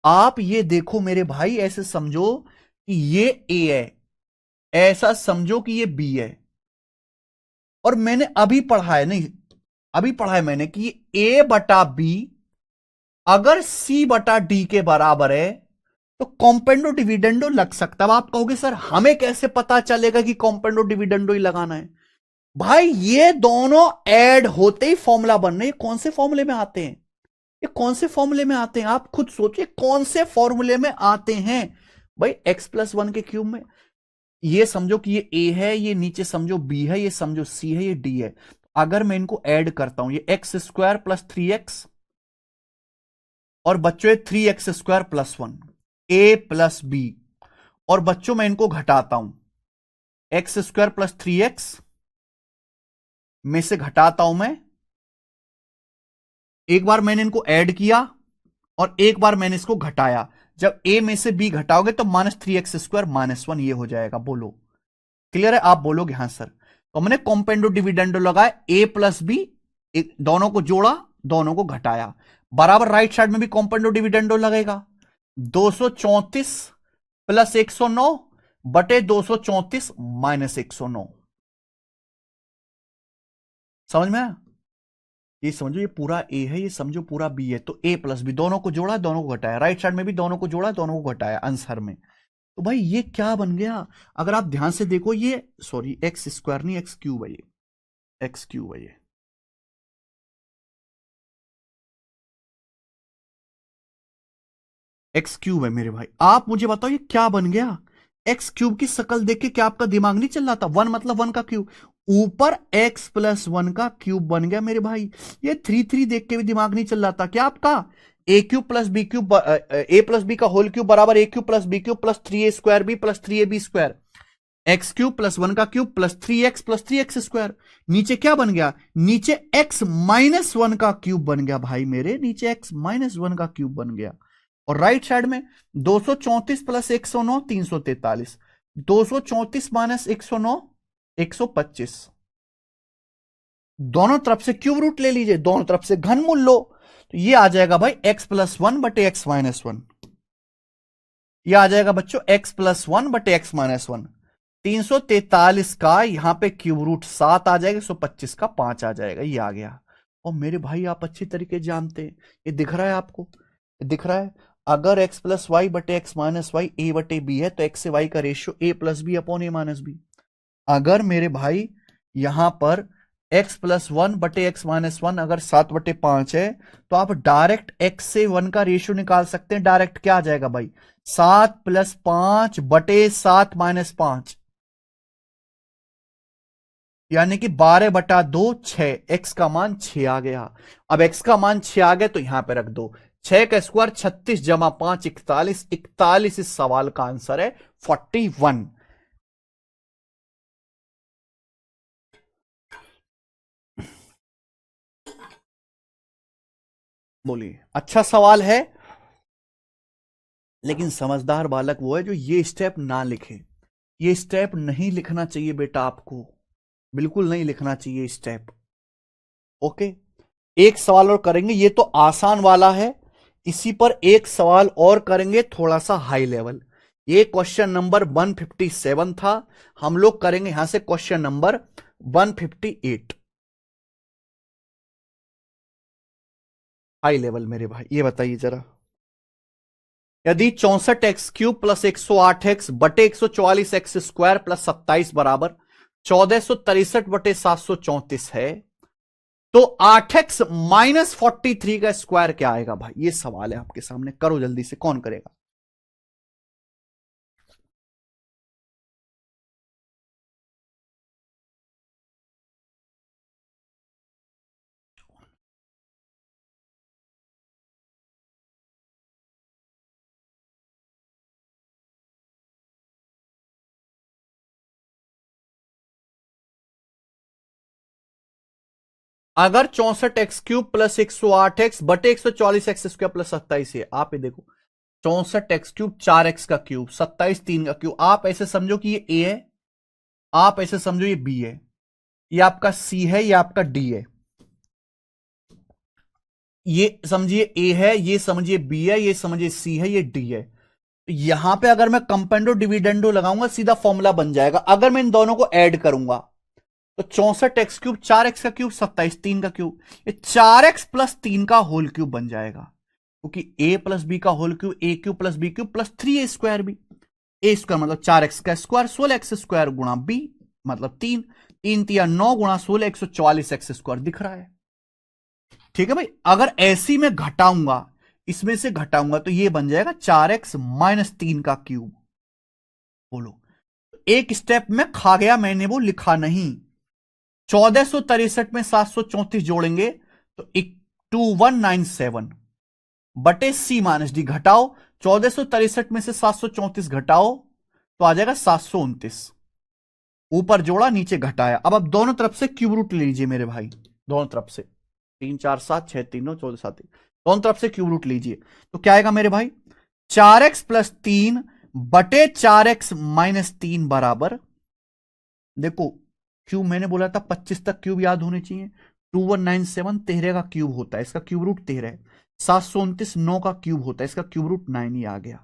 आप ये देखो मेरे भाई, ऐसे समझो कि ये ए है, ऐसा समझो कि ये बी है। और मैंने अभी पढ़ा है, नहीं अभी पढ़ा है मैंने कि a/b अगर c/d के बराबर है तो कॉम्पेंडो डिविडेंडो लग सकता है। अब आप कहोगे सर हमें कैसे पता चलेगा कि कॉम्पेंडो डिविडेंडो ही लगाना है? भाई ये दोनों ऐड होते ही फॉर्मूला बन रहे हैं। कौन से फॉर्मूले में आते हैं? ये कौन से फॉर्मूले में आते हैं? आप खुद सोचिए कौन से फॉर्मूले में आते हैं भाई। x+1 के क्यूब में ये समझो कि ये a है, ये नीचे समझो b है, ये समझो c है, ये d है। अगर मैं इनको ऐड करता हूं, ये x² + 3x और बच्चों 3x² + 1 a + b, और बच्चों मैं इनको घटाता हूं, x² + 3x में से घटाता हूं मैं। एक बार मैंने इनको ऐड किया और एक बार मैंने इसको घटाया। जब a में से b घटाओगे तो -3x² - 1 ये हो जाएगा। बोलो क्लियर है? आप बोलोगे हाँ सर। तो मैंने कॉम्पेंडो डिविडेंडो लगाया, a + b, दोनों को जोड़ा, दोनों को घटाया, बराबर राइट साइड में भी कॉम्पेंडो डिविडेंडो लगेगा। 234 + 109 बटे 234 - 109। समझ में आया? ये समझो ये पूरा ए है, ये समझो पूरा बी है। तो a + b दोनों को जोड़ा, दोनों को घटाया, राइट साइड में भी दोनों को जोड़ा, दोनों को घटाया आंसर में। तो भाई ये क्या बन गया? अगर आप ध्यान से देखो, ये सॉरी x² नहीं x³ है, ये x³ है, ये x³ है मेरे भाई। आप मुझे बताओ ये क्या बन गया? x³ की शक्ल देख के क्या आपका दिमाग नहीं चल रहा था? 1 मतलब 1 का क्यूब, ऊपर x+1 का क्यूब बन गया मेरे भाई। ये 3 देख के भी दिमाग नहीं चल रहा था क्या आपका? a³ का होल क्यूब बराबर a³ + b³ + 3a² b + 3ab²। x³ + 1 का क्यूब प्लस 3x + 3x²। नीचे क्या बन गया? नीचे x-1 का क्यूब बन गया भाई मेरे, नीचे x-1 का क्यूब बन गया। और राइट साइड में 234 + 109 343, 234 - 109 125। दोनों तरफ से क्यूब रूट ले लीजिए, दोनों तरफ से घनमूल लो, तो ये आ जाएगा भाई x+1 बटे x-1। ये आ जाएगा बच्चों x+1 बटे x-1। 343 का यहां पे क्यूब रूट 7 आ जाएगा, 125 का 5 आ जाएगा, ये आ गया। और मेरे भाई आप अच्छी तरीके जानते हैं, ये दिख रहा है आपको? दिख रहा है? अगर x+y बटे x-y a बटे b है तो x से y का रेशियो a+b/a-b। अगर मेरे भाई यहां पर x+1 बटे x-1 अगर 7/5 है तो आप डायरेक्ट x से 1 का रेशियो निकाल सकते हैं। डायरेक्ट क्या आ जाएगा भाई? 7 + 5 बटे 7 - 5, यानी कि 12/2 6। x का मान 6 आ गया। अब x का मान 6 आ गया तो यहां पे रख दो। 6 का स्क्वायर 36 जमा 5 41। 41 इस सवाल का आंसर है 41। बोलिए अच्छा सवाल है, लेकिन समझदार बालक वो है जो ये स्टेप ना लिखे। ये स्टेप नहीं लिखना चाहिए बेटा, आपको बिल्कुल नहीं लिखना चाहिए स्टेप। ओके, एक सवाल और करेंगे, ये तो आसान वाला है, इसी पर एक सवाल और करेंगे थोड़ा सा हाई लेवल। ये क्वेश्चन नंबर 157 था, हम लोग करेंगे यहां से क्वेश्चन नंबर 158 हाई लेवल। मेरे भाई ये बताइए जरा, यदि 64x³ प्लस 108x बटे 144x² प्लस 27 बराबर 1463/734 है, तो 8x माइनस 43 का स्क्वायर क्या आएगा भाई? ये सवाल है आपके सामने, करो जल्दी से, कौन करेगा? अगर 64x³ प्लस 108x बटे 144x² प्लस 27 है, आप ये देखो 64x³ 4x का क्यूब, 27 3 का क्यूब, आप ऐसे समझो कि ये ए है, आप ऐसे समझो ये बी है, ये आपका सी है, ये आपका डी है, ये समझिए ए है, ये समझिए बी है, ये समझिए सी है, ये डी है। यहां पे अगर मैं कंपेंडो डिविडेंडो लगाऊंगा सीधा फॉर्मूला बन जाएगा। अगर मैं इन दोनों को ऐड करूंगा तो 64x³ 4x का क्यूब 27 3 का क्यूब, ये 4x प्लस 3 का होल क्यूब बन जाएगा, क्योंकि a प्लस बी का whole cube a³ plus b³ plus 3a² भी, a² मतलब 4x का स्क्वायर 16x² गुणा b मतलब 3 3 तिया 9 गुणा 16 144x² दिख रहा है। ठीक है भाई, अगर ऐसी में घटाऊंगा, इसमें से घटाऊंगा तो ये बन जाएगा 4x माइनस 3 का क्यूब। बोलो, एक स्टेप में खा गया मैंने, वो लिखा नहीं। 1463 में 734 जोड़ेंगे तो 2197 बटे सी माइनस डी, घटाओ 1463 में से 734 घटाओ तो आ जाएगा 729, ऊपर जोड़ा नीचे घटाया। अब आप दोनों तरफ से क्यूब रूट ले लीजिए मेरे भाई, दोनों तरफ से 3 4 7 6 3 9 14 7, दोनों तरफ से क्यूब रूट लीजिए तो क्या आएगा मेरे भाई? 4x प्लस 3 बटे 4x माइनस 3 बराबर, देखो क्यूब मैंने बोला था 25 तक क्यूब याद होने चाहिए, 2197 13 का क्यूब होता है, इसका क्यूब रूट 13 है, 729 9 का क्यूब होता है, इसका क्यूब रूट 9 ही आ गया।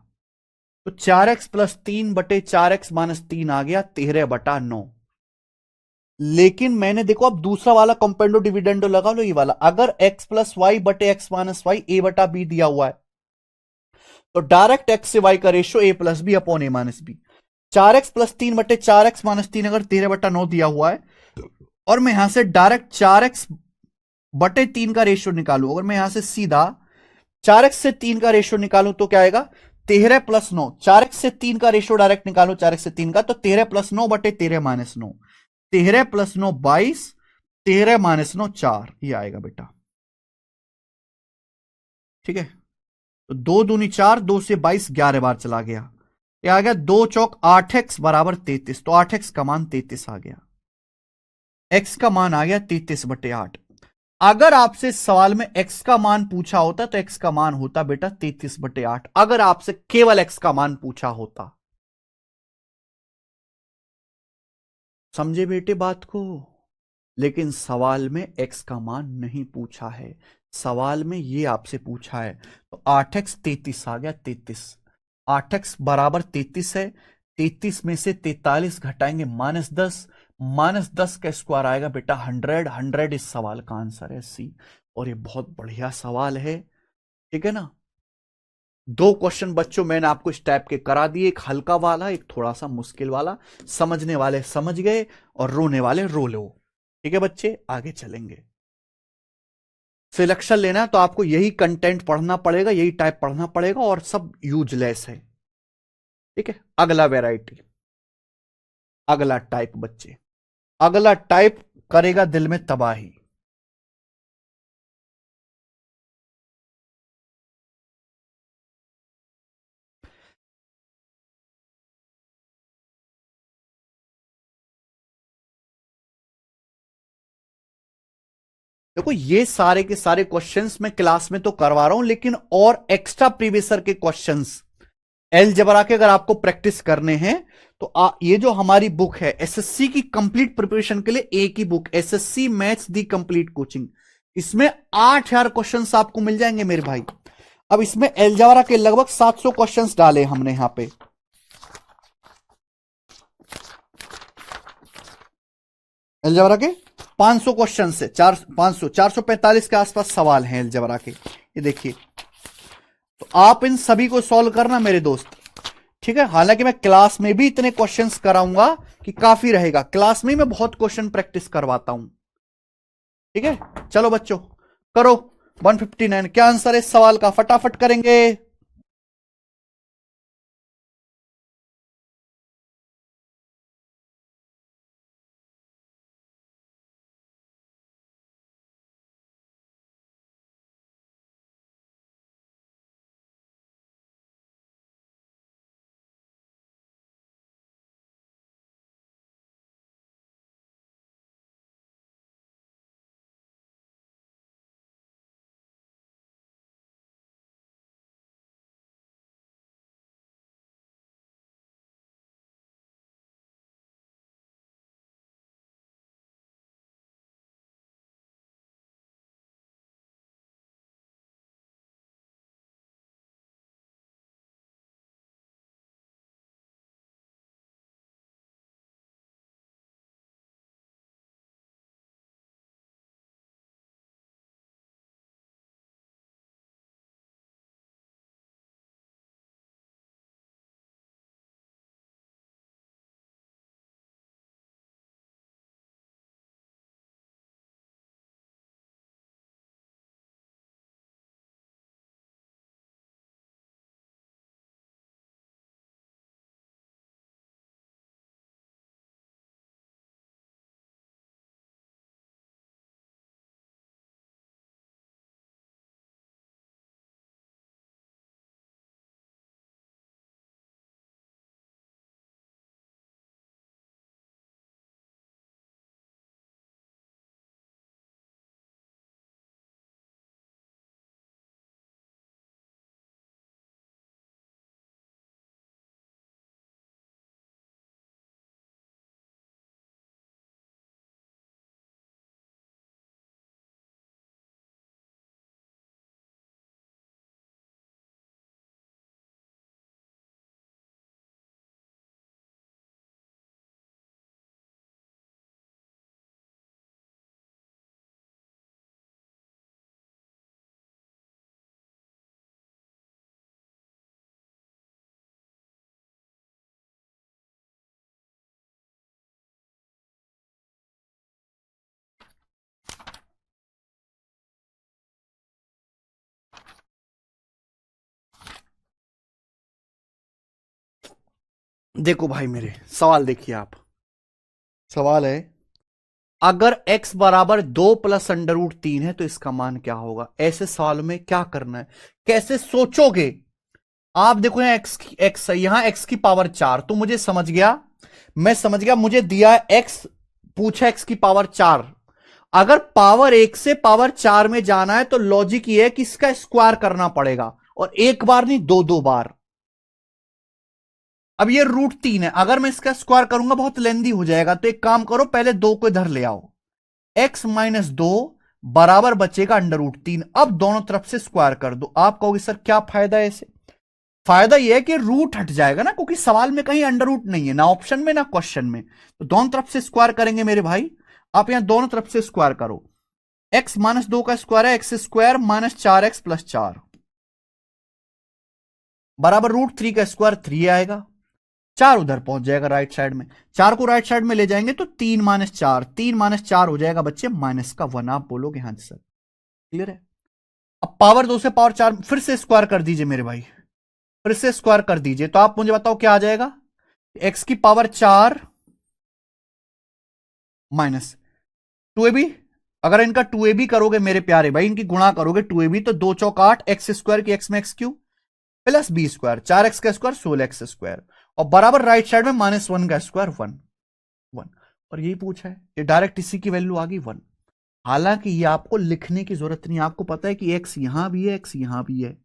तो 4x प्लस 3 बटे 4x माइनस 3 आ गया 13/9। लेकिन मैंने देखो अब दूसरा वाला कंपेंडो डिविडेंडो लगा लो, ये वाला, अगर x प्लस वाई बटे एक्स माइनस वाई ए बटा बी दिया हुआ है तो डायरेक्ट x से y का ratio a plus B upon A minus B. 4x plus 3 बटे 4x माइनस 3 अगर 13/9 दिया हुआ है और मैं यहां से डायरेक्ट 4x बटे 3 का रेशियो निकालू, अगर मैं यहां से सीधा 4x से 3 का रेशियो निकालू तो क्या आएगा? 13 प्लस 9, 4x से 3 का रेशियो डायरेक्ट निकालो 4x से 3 का, तो 13 प्लस 9 बटे 13 माइनस 9, 13 प्लस 9 22, 13 माइनस 9 4, ये आएगा बेटा। ठीक है, तो 2 दूनी 4, 2 से 22 11 बार चला गया, ये आ गया 2 चौक 8x बराबर 33, तो 8x का मान 33 आ गया, x का मान आ गया 33/8। अगर आपसे सवाल में x का मान पूछा होता तो x का मान होता बेटा 33/8, अगर आपसे केवल x का मान पूछा होता। समझे बेटे बात को? लेकिन सवाल में x का मान नहीं पूछा है, सवाल में ये आपसे पूछा है, तो 8x 33 आ गया 33, 8x बराबर 33 है, 33 में से 43 घटाएंगे -10, -10 का स्क्वायर आएगा बेटा 100, 100 इस सवाल का आंसर है सी। और ये बहुत बढ़िया सवाल है, ठीक है ना। दो क्वेश्चन बच्चों मैंने आपको इस टाइप के करा दिए, एक हल्का वाला एक थोड़ा सा मुश्किल वाला, समझने वाले समझ गए और रोने वाले रो लो। ठीक है बच्चे, आगे चलेंगे। सिलेक्शन लेना है तो आपको यही कंटेंट पढ़ना पड़ेगा, यही टाइप पढ़ना पड़ेगा और सब यूजलेस है। ठीक है, अगला वैरायटी, अगला टाइप बच्चे, अगला टाइप करेगा दिल में तबाही। देखो ये सारे के सारे क्वेश्चंस मैं क्लास में तो करवा रहा हूं, लेकिन और एक्स्ट्रा प्रीवियस ईयर के क्वेश्चंस अलजेब्रा के अगर आपको प्रैक्टिस करने हैं तो ये जो हमारी बुक है एसएससी की कंप्लीट प्रिपरेशन के लिए, एक ही book SSC maths the complete coaching, इसमें 8000 क्वेश्चंस आपको मिल जाएंगे मेरे भाई। अब इसमें एलजेब्रा के लगभग 700 क्वेश्चंस डाले हमने यहां पे। एलजेब्रा के 500 क्वेश्चन से 445 के आसपास सवाल हैं एलजेब्रा के, ये देखिए। तो आप इन सभी को सॉल्व करना मेरे दोस्त, ठीक है। हालांकि मैं क्लास में भी इतने क्वेश्चंस कराऊंगा कि काफी रहेगा, क्लास में मैं बहुत क्वेश्चन प्रैक्टिस करवाता हूं, ठीक है। चलो बच्चों करो 159, क्या आंसर है इस सवाल का, फटाफट करेंगे। देखो भाई मेरे सवाल देखिए आप, सवाल है अगर x बराबर 2 + √3 है तो इसका मान क्या होगा। ऐसे सवाल में क्या करना है, कैसे सोचोगे आप। देखो यहां x यहां x की पावर 4, तो मुझे समझ गया, मैं समझ गया, मुझे दिया x, पूछा x की पावर 4। अगर पावर 1 से पावर 4 में जाना है तो लॉजिक ये है कि इसका स्क्वायर करना पड़ेगा, और एक बार नहीं, दो दो बार। अब ये √3 है, अगर मैं इसका स्क्वायर करूंगा बहुत लेंदी हो जाएगा, तो एक काम करो पहले 2 को इधर ले आओ, x-2 बराबर बचेगा √3। अब दोनों तरफ से स्क्वायर कर दो। आप कहोगे सर क्या फायदा है इसे, फायदा यह है कि रूट हट जाएगा ना, क्योंकि सवाल में कहीं अंडर रूट नहीं है, ना ऑप्शन में ना क्वेश्चन में। तो दोनों तरफ से स्क्वायर करेंगे मेरे भाई, आप यहां दोनों तरफ से स्क्वायर करो। x-2 का स्क्वायर है x² - 4x+4 बराबर √3 का स्क्वायर 3 आएगा। 4 उधर पहुंच जाएगा राइट साइड में, 4 को राइट साइड में ले जाएंगे तो 3 - 4, 3 - 4 हो जाएगा बच्चे -1। आप बोलोगे हाँ सर क्लियर है। अब पावर 2 से पावर 4 फिर से स्क्वायर कर दीजिए मेरे भाई, फिर से स्क्वायर कर दीजिए, तो आप मुझे बताओ क्या आ जाएगा। x की पावर 4 माइनस 2ab, अगर इनका 2ab करोगे मेरे प्यारे भाई, इनकी गुणा करोगे 2ab, तो 2 चौक 8, x² की x में x³ प्लस b², 4x का स्क्वायर 16x², और बराबर राइट साइड में -1 का स्क्वायर 1 1, और यही पूछा है, ये डायरेक्ट इसी की वैल्यू आ गई 1। हालांकि ये आपको लिखने की जरूरत नहीं, आपको पता है कि x यहां भी है, x यहां भी है,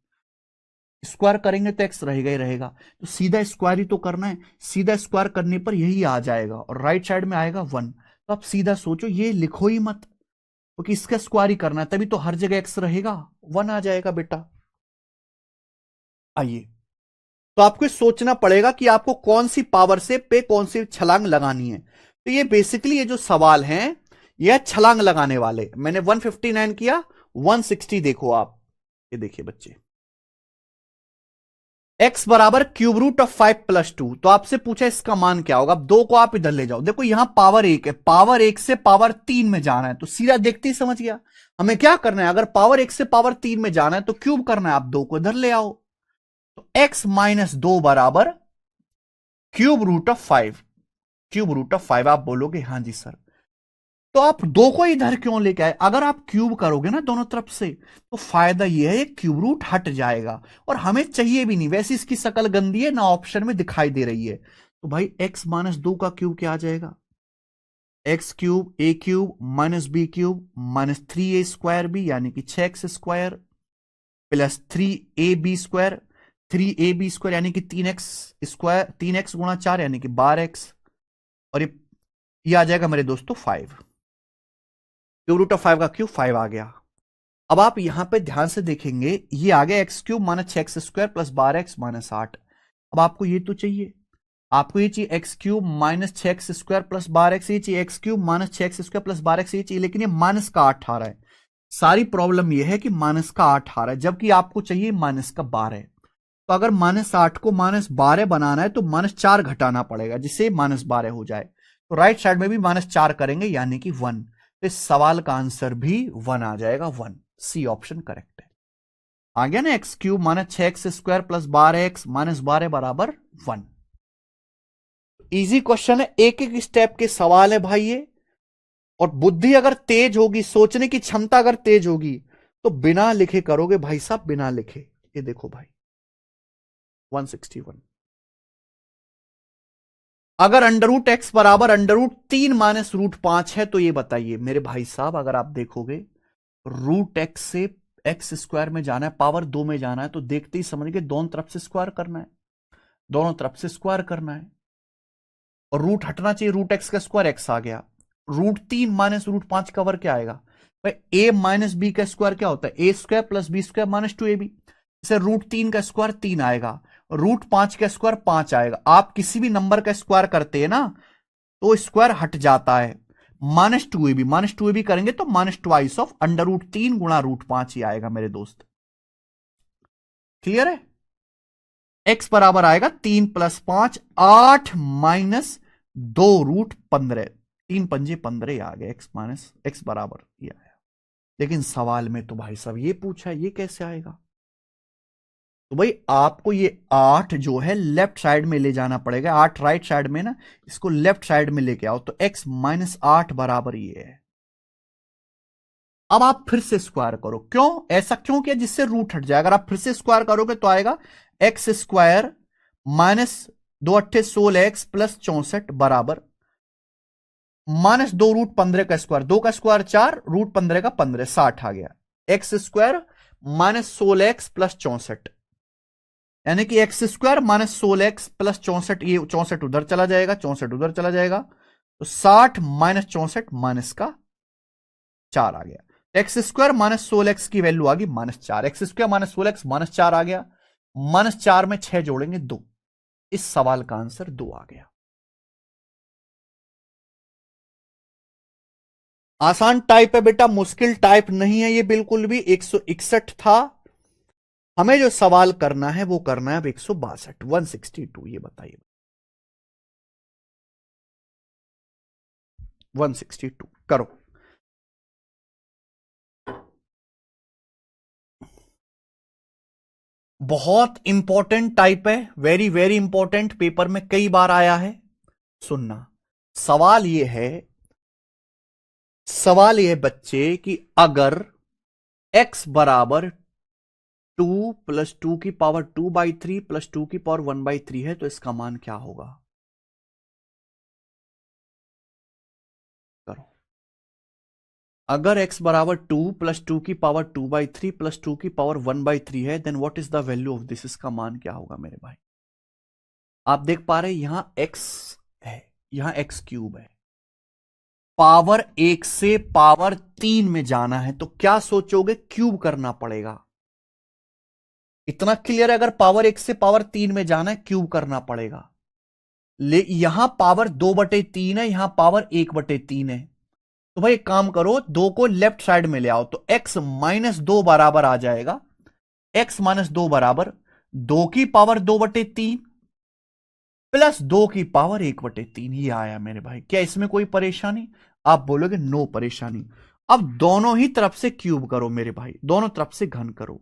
स्क्वायर करेंगे तो x रहेगा ही रहेगा, तो सीधा स्क्वायर ही तो करना है, सीधा स्क्वायर करने पर यही आ जाएगा और राइट साइड में आएगा 1। तो आप सीधा सोचो, ये लिखो ही मत, क्योंकि इसका स्क्वायर ही करना है, तभी तो हर जगह x रहेगा, 1 आ जाएगा बेटा। आइए, तो आपको सोचना पड़ेगा कि आपको कौन सी पावर से पे कौन सी छलांग लगानी है। तो ये बेसिकली ये जो सवाल हैं, ये छलांग लगाने वाले। मैंने 159 किया, 160 देखो आप, ये देखिए बच्चे, x बराबर क्यूब रूट ऑफ 5 प्लस 2। तो आपसे पूछा इसका मान क्या होगा। अब 2 को आप इधर ले जाओ, देखो यहां पावर 1 है, पावर 1 से पावर 3 में जाना है, तो सीधा देखते ही समझ गया हमें क्या करना है। अगर पावर 1 से पावर 3 में जाना है तो क्यूब करना है, आप 2 को इधर ले आओ, तो x माइनस 2 बराबर cube root of 5। Cube root of 5 आप बोलोगे हाँ जी सर, तो आप 2 को इधर क्यों लेके आए। अगर आप क्यूब करोगे ना दोनों तरफ से, तो फायदा यह है क्यूब रूट हट जाएगा, और हमें चाहिए भी नहीं, वैसे इसकी शकल गंदी है ना, ऑप्शन में दिखाई दे रही है। तो भाई x माइनस 2 का क्यूब क्या आ जाएगा, x cube a cube minus B cube minus 3a square b, यानी कि 6x square plus 3ab square, 3ab square यानी कि 3x स्क्वायर, 3x गुणा 4 यानी कि 12x, और ये आ जाएगा मेरे दोस्तों 5। क्यूब रूट ऑफ 5 का क्यूब 5 आ गया। अब आप यहां पे ध्यान से देखेंगे, ये आ गया x cube minus 6x square plus 12x minus 8। अब आपको ये तो चाहिए, आपको ये चाहिए x cube minus 6x square plus 12x, ये चाहिए x cube minus 6x square plus 12x, ये चाहिए, लेकिन ये माइनस का 8 आ रहा है। सारी प्रॉब्लम ये है कि माइनस का 8 आ रहा है, जबकि आपको चाहिए माइनस का 12। तो अगर माइनस 8 को माइनस 12 बनाना है तो माइनस 4 घटाना पड़ेगा, जिससे माइनस 12 हो जाए। तो राइट साइड में भी माइनस 4 करेंगे, यानी कि 1। तो इस सवाल का आंसर भी 1 आ जाएगा, 1 सी ऑप्शन करेक्ट है। आ गया ना, x cube minus 6x square plus 12x minus 12 बराबर 1। इजी क्वेश्चन है, एक एक स्टेप के सवाल है भाई ये, और बुद्धि अगर तेज होगी, सोचने की क्षमता अगर तेज होगी, तो बिना लिखे करोगे भाई साहब, बिना लिखे। ये देखो भाई 161, अगर अंडर रूट एक्स बराबर अंडर रूट 3 माइनस रूट 5 है, तो ये बताइए मेरे भाई साहब, अगर आप देखोगे रूट एक्स से एक्स स्क्वायर में जाना है, पावर 2 में जाना है, तो देखते ही समझ गए दोनों तरफ से स्क्वायर करना है, दोनों तरफ से स्क्वायर करना है, और रूट हटना चाहिए, रूट एक्स का स्क्वायर एक्स आ गया, रूट 3 माइनस रूट 5 कवर क्या आएगा भाई, ए माइनस बी का स्क्वायर क्या होता है, a square plus b square minus 2ab। इसे रूट 3 का स्क्वायर 3 आएगा, रूट 5 का स्क्वायर 5 आएगा। आप किसी भी नंबर का स्क्वायर करते हैं ना, तो स्क्वायर हट जाता है, माइनस 2ab, माइनस 2ab करेंगे तो minus twice of under root 3 गुणा रूट 5 ही आएगा मेरे दोस्त। क्लियर है, x बराबर आएगा 3 प्लस 5 8 माइनस 2 रूट 15, 3 पंजे 15 आ गया, x माइनस x बराबर ये आया। लेकिन सवाल में तो भाई साहब ये पूछा है, ये कैसे आएगा। तो भाई आपको ये 8 जो है लेफ्ट साइड में ले जाना पड़ेगा, 8 राइट साइड में ना, इसको लेफ्ट साइड में लेके आओ, तो x माइनस 8 बराबर ये है। अब आप फिर से स्क्वायर करो, क्यों ऐसा क्यों किया, जिससे रूट हट जाए। अगर आप फिर से स्क्वायर करोगे तो आएगा x square minus 2 अट्ठे 16x plus 64 बराबर माइनस 2 रूट 15 का स्क्वायर, 2 का स्क्वायर 4 रूट 15 का 15 60 आ गया, x square minus 16x plus 64, यानी कि x square minus 16x plus 64, ये 64 उधर चला जाएगा, 64 उधर चला जाएगा, तो 60 माइनस 64 माइनस का 4 आ गया। एक्स स्क्वायर माइनस 16x की वैल्यू आ गई minus 4, x square minus 16x minus 4 आ गया, माइनस 4 में 6 जोड़ेंगे 2। इस सवाल का आंसर 2 आ गया। आसान टाइप है बेटा, मुश्किल टाइप नहीं है ये बिल्कुल भी। 161 था, हमें जो सवाल करना है वो करना है अब 162, 162। ये बताइए 162 करो। बहुत इंपॉर्टेंट टाइप है, वेरी वेरी इंपॉर्टेंट, पेपर में कई बार आया है। सुनना, सवाल ये है, सवाल ये बच्चे कि अगर x बराबर 2 प्लस 2 की पावर 2/3 प्लस 2 की पावर 1/3 है, तो इसका मान क्या होगा। करो, अगर x बराबर 2 प्लस 2 की पावर 2/3 प्लस 2 की पावर 1/3 है, then what is the value of this? इसका मान क्या होगा मेरे भाई? आप देख पा रहे हैं यहां x है, यहां x क्यूब है, पावर 1 से पावर 3 में जाना है तो क्या सोचोगे? क्यूब करना पड़ेगा। इतना क्लियर है, अगर पावर 1 से पावर 3 में जाना है क्यूब करना पड़ेगा। यहां पावर 2/3 है, यहां पावर 1/3 है। तो भाई एक काम करो, 2 को लेफ्ट साइड में ले आओ तो x-2 बराबर आ जाएगा। x-2 बराबर 2 की पावर 2/3 प्लस 2 की पावर 1/3। ये आया मेरे भाई। क्या इसमें कोई परेशानी? आप बोलोगे नो परेशानी। अब दोनों ही तरफ से क्यूब करो मेरे भाई, दोनों तरफ से घन करो।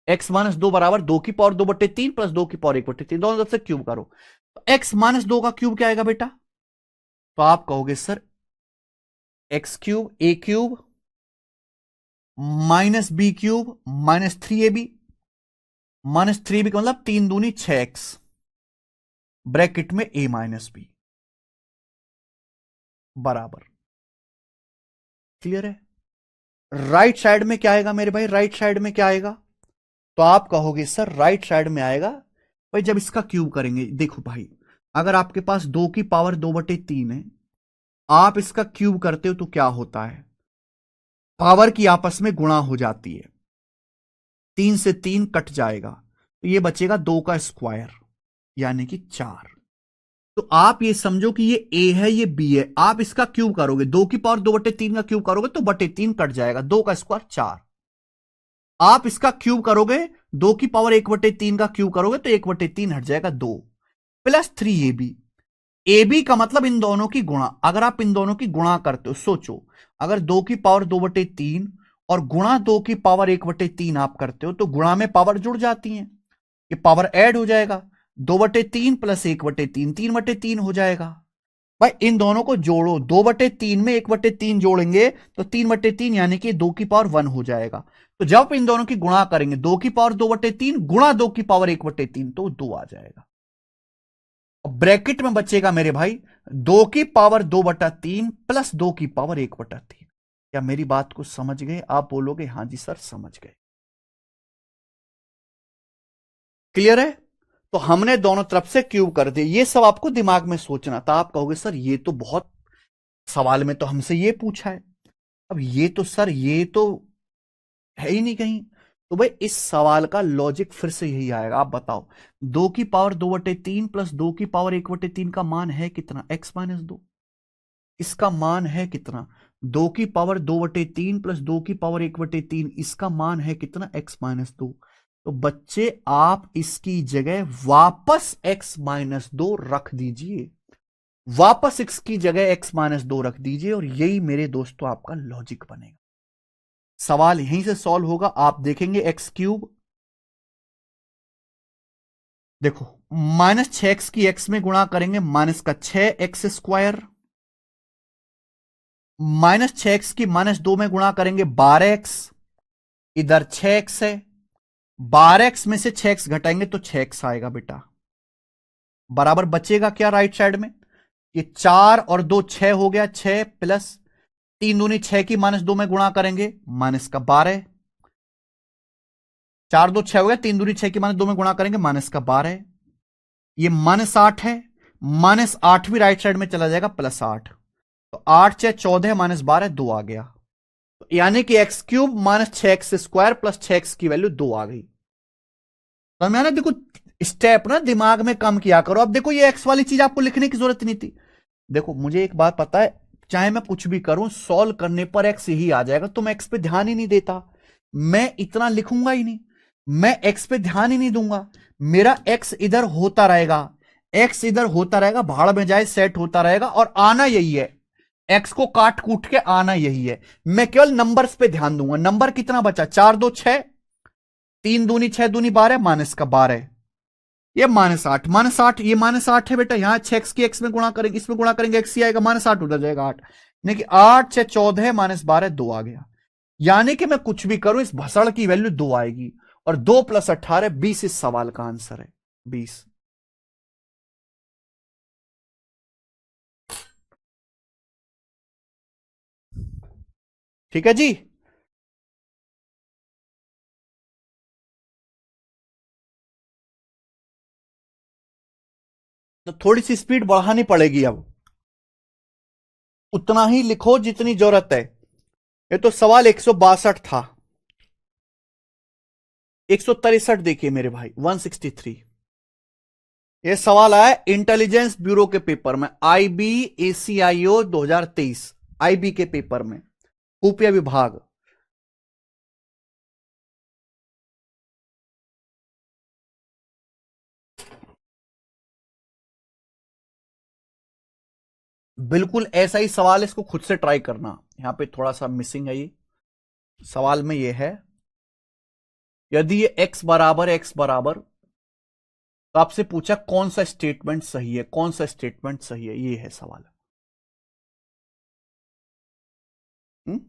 x-2 बराबर 2 की पावर 2/3 प्लस 2 की पावर 1/3, दोनों तरफ से क्यूब करो। तो x-2 का क्यूब क्या आएगा बेटा? तो आप कहोगे sir x cube a cube minus B cube minus 3ab, minus 3b का मतलब 3 दूनी 6x ब्रैकेट में a माइनस बी बराबर। क्लियर है? राइट साइड में क्या आएगा मेरे भाई? राइट साइड में क्या आएगा? तो आप कहोगे सर राइट साइड में आएगा भाई जब इसका क्यूब करेंगे। देखो भाई, अगर आपके पास 2 की पावर 2/3 है, आप इसका क्यूब करते हो तो क्या होता है? पावर की आपस में गुणा हो जाती है, 3 से 3 कट जाएगा तो ये बचेगा 2 का स्क्वायर यानी कि 4। तो आप ये समझो कि ये ए है ये बी है, आप इसका क्यूब करोगे, 2 की पावर 2/3 का क्यूब करोगे तो 3 कट जाएगा, 2 का स्क्वायर 4। आप इसका क्यूब करोगे, 2 की पावर 1/3 का क्यूब करोगे तो 1/3 हट जाएगा 2 प्लस 3ab। ab का मतलब इन दोनों की गुणा। अगर आप इन दोनों की गुणा करते हो, सोचो अगर 2 की पावर 2/3 और गुणा 2 की पावर 1/3 आप करते हो तो गुणा में पावर जुड़ जाती है, ये पावर ऐड हो जाएगा। 2/3 प्लस 1/3 3/3 हो जाएगा। भाई इन दोनों को जोड़ो, 2/3 में 1/3 जोड़ेंगे तो 3/3 यानी कि 2 की पावर 1 हो जाएगा। तो जब in दोनों की गुणा करेंगे, 2 की पावर 2/3 गुणा 2 की पावर 1/3 तो 2 आ जाएगा। ब्रैकेट में बचेगा मेरे भाई 2 की पावर 2/3 प्लस 2 की पावर 1/3। क्या मेरी बात को समझ गए? आप बोलोगे हां जी सर समझ गए। क्लियर है? तो हमने दोनों तरफ से क्यूब कर दिए। ये सब आपको दिमाग में सोचना था। आप कहोगे सर ये तो बहुत, सवाल में तो हमसे ये पूछा है, अब ये तो सर ये तो है ही नहीं कहीं। तो भाई इस सवाल का लॉजिक फिर से यही आएगा। आप बताओ, 2 की पावर 2/3 प्लस 2 की पावर 1/3 का मान है कितना? x-2। इसका मान है कितना? 2 की पावर 2/3 प्लस 2 की पावर 1/3, इसका मान है कितना? x-2। तो बच्चे आप इसकी जगह वापस x-2 रख दीजिए, वापस x की जगह x-2 रख दीजिए और यही मेरे दोस्तों आपका लॉजिक बनेगा। सवाल यहीं से सॉल्व होगा। आप देखेंगे एक्स क्यूब, देखो -6x की x में गुणा करेंगे माइनस का 6x², -6x की -2 में गुणा करेंगे 12x, इधर 6x है, 12x में से 6x घटाएंगे तो 6x आएगा बेटा। बराबर बचेगा क्या राइट साइड में? ये 4 और 2 6 हो गया, 6 प्लस 3 दूनी 6 की -2 में गुणा करेंगे माइनस का 12, 4 2 6 हो गया, 3 दूनी 6 की -2 में गुणा करेंगे माइनस का 12। ये -8 है, -8 भी राइट साइड में चला जाएगा +8, तो 8 6 14 -12 2 आ गया। तो यानी कि x³ -6x² प्लस 6x की वैल्यू 2 आ गई। तो मैंने देखो स्टेप ना दिमाग में कम किया करो। अब देखो ये x वाली चीज आपको लिखने की जरूरत नहीं थी। देखो मुझे एक बात पता है, चाहे मैं कुछ भी करूं सॉल्व करने पर x ही आ जाएगा, तो मैं x पे ध्यान ही नहीं देता, मैं इतना लिखूंगा ही नहीं, मैं x पे ध्यान ही नहीं दूंगा। मेरा x इधर होता रहेगा, x इधर होता रहेगा, भाड़ में जाए सेट होता रहेगा और आना यही है, x को काट कूट के आना यही है। मैं केवल नंबर्स पे ध्यान दूंगा। नंबर कितना बचा? 4 2 6, 3 दूनी 6 दूनी 12 माइनस का 12, ये -8, -8, ये -8 है बेटा। यहां 6x की x में गुणा करेंगे, इसमें गुणा करेंगे x ही आएगा, -8 उधर जाएगा 8, यानी कि 8 6 14 -12 2 आ गया। यानी कि मैं कुछ भी करूं इस भसड़ की वैल्यू 2 आएगी, और 2 + 18 20 इस सवाल का आंसर है, 20। ठीक है जी। तो थोड़ी सी स्पीड बढ़ानी पड़ेगी अब, उतना ही लिखो जितनी जरूरत है। ये तो सवाल 162 था, 163 देखिए मेरे भाई, 163। ये सवाल आया इंटेलिजेंस ब्यूरो के पेपर में, आईबी एसीआईओ 2023, आईबी के पेपर में, खुफिया विभाग। बिल्कुल ऐसा ही सवाल है, इसको खुद से ट्राई करना। यहां पे थोड़ा सा मिसिंग है, ये सवाल में ये है, यदि ये x बराबर, तो आपसे पूछा कौन सा स्टेटमेंट सही है, कौन सा स्टेटमेंट सही है, ये है सवाल। हुँ?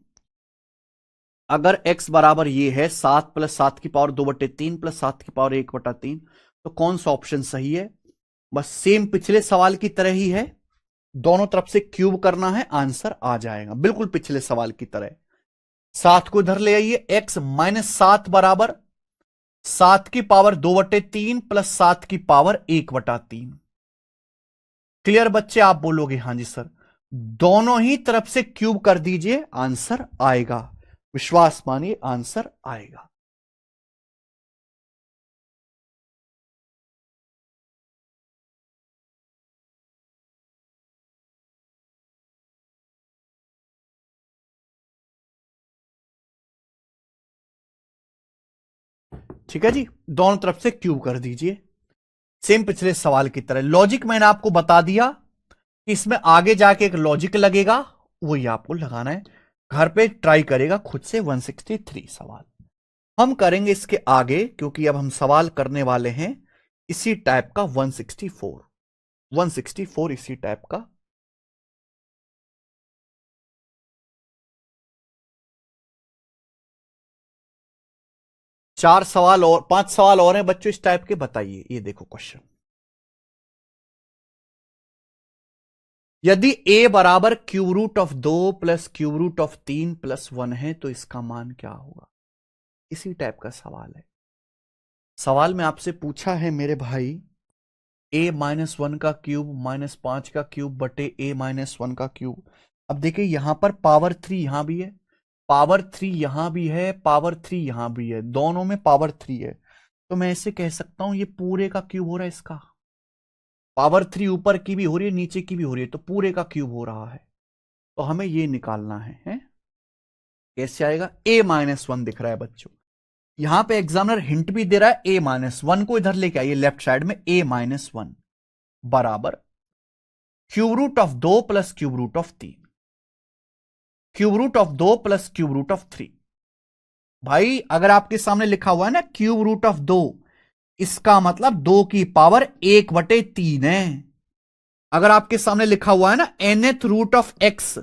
अगर x बराबर ये है 7 प्लस 7 की पावर 2/3 प्लस 7 की पावर 1/3, तो कौन सा ऑप्शन सही है? बस सेम पिछले सवाल की तरह ही है, दोनों तरफ से क्यूब करना है, आंसर आ जाएगा बिल्कुल पिछले सवाल की तरह। 7 को इधर ले आइए, x माइनस 7 बराबर 7 की पावर 2/3 प्लस 7 की पावर 1/3। क्लियर बच्चे? आप बोलोगे हां जी सर, दोनों ही तरफ से क्यूब कर दीजिए, आंसर आएगा, विश्वास मानिए आंसर आएगा। ठीक है जी, दोनों तरफ से क्यूब कर दीजिए, सेम पिछले सवाल की तरह। लॉजिक मैंने आपको बता दिया, इसमें आगे जाके एक लॉजिक लगेगा, वही आपको लगाना है, घर पे ट्राई करेगा खुद से। 163 सवाल हम करेंगे इसके आगे, क्योंकि अब हम सवाल करने वाले हैं इसी टाइप का 164, 164 इसी टाइप का। चार सवाल और, 5 सवाल और हैं बच्चों इस टाइप के, बताइए। ये देखो क्वेश्चन, यदि a बराबर cube root of 2 plus cube root of 3 plus 1 है, तो इसका मान क्या होगा? इसी टाइप का सवाल है। सवाल में आपसे पूछा है मेरे भाई, a-1 का क्यूब माइनस 5 का क्यूब बटे a-1 का क्यूब। अब देखिए यहां पर पावर 3 यहां भी है, पावर 3 यहां भी है, पावर 3 यहां भी है, दोनों में पावर 3 है, तो मैं ऐसे कह सकता हूं ये पूरे का क्यूब हो रहा है इसका। पावर 3 ऊपर की भी हो रही है, नीचे की भी हो रही है, तो पूरे का क्यूब हो रहा है। तो हमें ये निकालना है? कैसे आएगा? a-1 दिख रहा है बच्चों, यहां पे एग्जामिनर हिंट भी दे रहा है, a-1 को इधर लेके आइए लेफ्ट साइड में, a-1 बराबर cube root of 2 plus cube root of 3, cube root of 2 plus cube root of 3। भाई अगर आपके सामने लिखा हुआ है ना क्यूब रूट ऑफ 2, इसका मतलब 2 की पावर 1/3 है। अगर आपके सामने लिखा हुआ है ना nth रूट ऑफ x,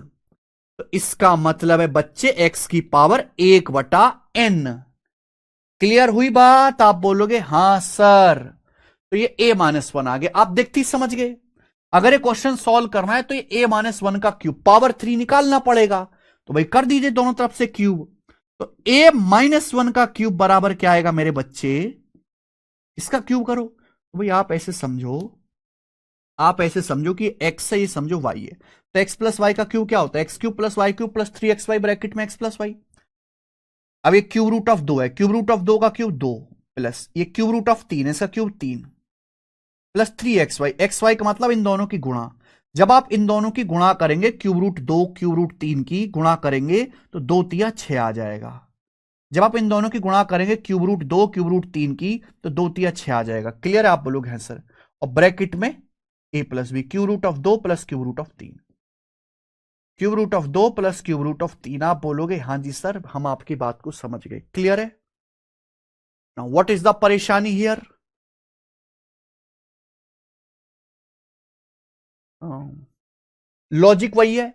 तो इसका मतलब है बच्चे x की पावर 1/n। क्लियर हुई बात? आप बोलोगे हां सर, तो ये a-1 आ गया, आप देखते ही समझ गए। अगर ये क्वेश्चन सॉल्व करना है तो ये a-1 का क्यूब पावर 3 निकालना पड़ेगा, तो भाई कर दीजिए दोनों तरफ से क्यूब। तो a-1 का क्यूब बराबर क्या आएगा मेरे बच्चे? इसका क्यूब करो, तो भाई आप ऐसे समझो, आप ऐसे समझो कि x है, ये समझो y है, तो x प्लस वाई का क्यूब क्या होता है? X cube plus Y cube plus 3xy bracket में x प्लस वाई। अब ये क्यूब रूट ऑफ 2 है, क्यूब रूट ऑफ 2 का क्यूब 2 प्लस ये क्यूब रूट ऑफ 3 है, इसका क्यूब 3 प्लस 3xy, xy का मतलब इन दोनों की गुणा। जब आप इन दोनों की गुणा करेंगे, क्यूब रूट 2 क्यूब रूट 3 की गुणा करेंगे, तो 2 तिया 6 आ जाएगा। जब आप इन दोनों की गुणा करेंगे क्यूब रूट 2 क्यूब रूट 3 की, तो 2 तिया 6 आ जाएगा। क्लियर है? आप बोलोगे हैं सर, और ब्रैकेट में a plus B, cube root of 2 plus cube root of 3, cube root of 2 plus cube root of 3। आप बोलोगे हां जी सर, हम आपकी बात को समझ गए। क्लियर है? नाउ व्हाट इज द परेशानी हियर? लॉजिक वही है,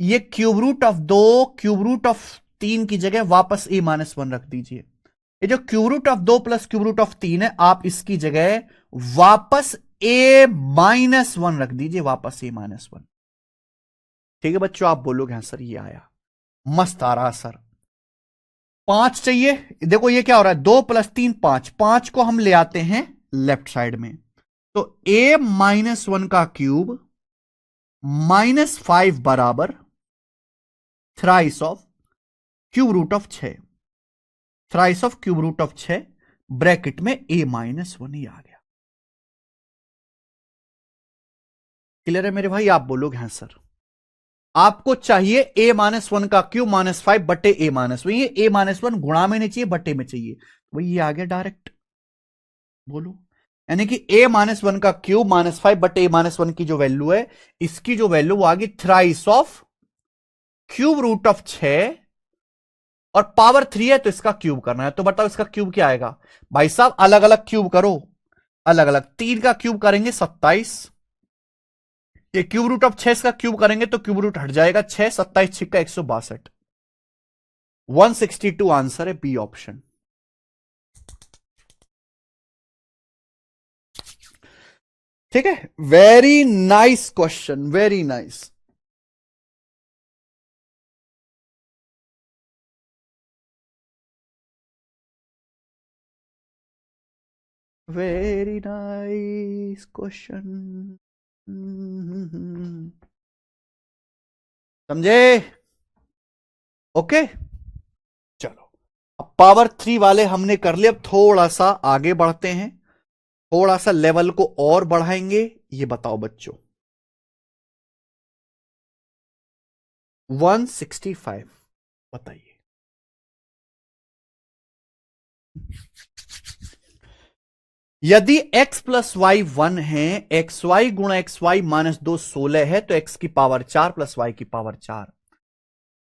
ये cube root of 2 cube root of 3 की जगह वापस a-1 रख दीजिए। ये जो cube root of 2 plus cube root of 3 है, आप इसकी जगह वापस a-1 रख दीजिए, वापस a-1। ठीक है बच्चों? आप बोलोगे हाँ सर ये आया। मस्त आ रहा सर। 5 चाहिए। देखो ये क्या हो रहा है, 2 + 3 5, 5 को हम ले आते हैं लेफ्ट साइड में, तो a-1 का क्यूब -5 बराबर thrice of cube root of 6, thrice of cube root of 6 bracket में a-1 ही आ गया। क्लियर है मेरे भाई? आप बोलोगे हाँ सर। आपको चाहिए a-1 का क्यूब -5 बटे a-1, ये a-1 गुणा में नहीं चाहिए, बटे में चाहिए, वही ये आ गया डायरेक्ट। बोलो, यानी कि a-1 का क्यूब -5 बटे a-1 की जो वैल्यू है, इसकी जो वैल्यू वो आ गई thrice of cube root of 6, और पावर 3 है तो इसका क्यूब करना है। तो बताओ इसका क्यूब क्या आएगा भाई साहब? अलग अलग क्यूब करो, अलग अलग। 3 का क्यूब करेंगे 27, ये क्यूब रूट ऑफ 6 का क्यूब करेंगे तो क्यूब रूट हट जाएगा 6, 27 6 का 162, 162 आंसर है बी ऑप्शन। ठीक है, very nice question, very nice. Very nice question. समझे? ओके, चलो अब पावर 3 वाले हमने कर लिए, अब थोड़ा सा आगे बढ़ते हैं, थोड़ा सा लेवल को और बढ़ाएंगे। ये बताओ बच्चों, 165 बताइए। यदि x + y 1 है, xy × xy -2 16 है, तो x की पावर 4 + y की पावर 4।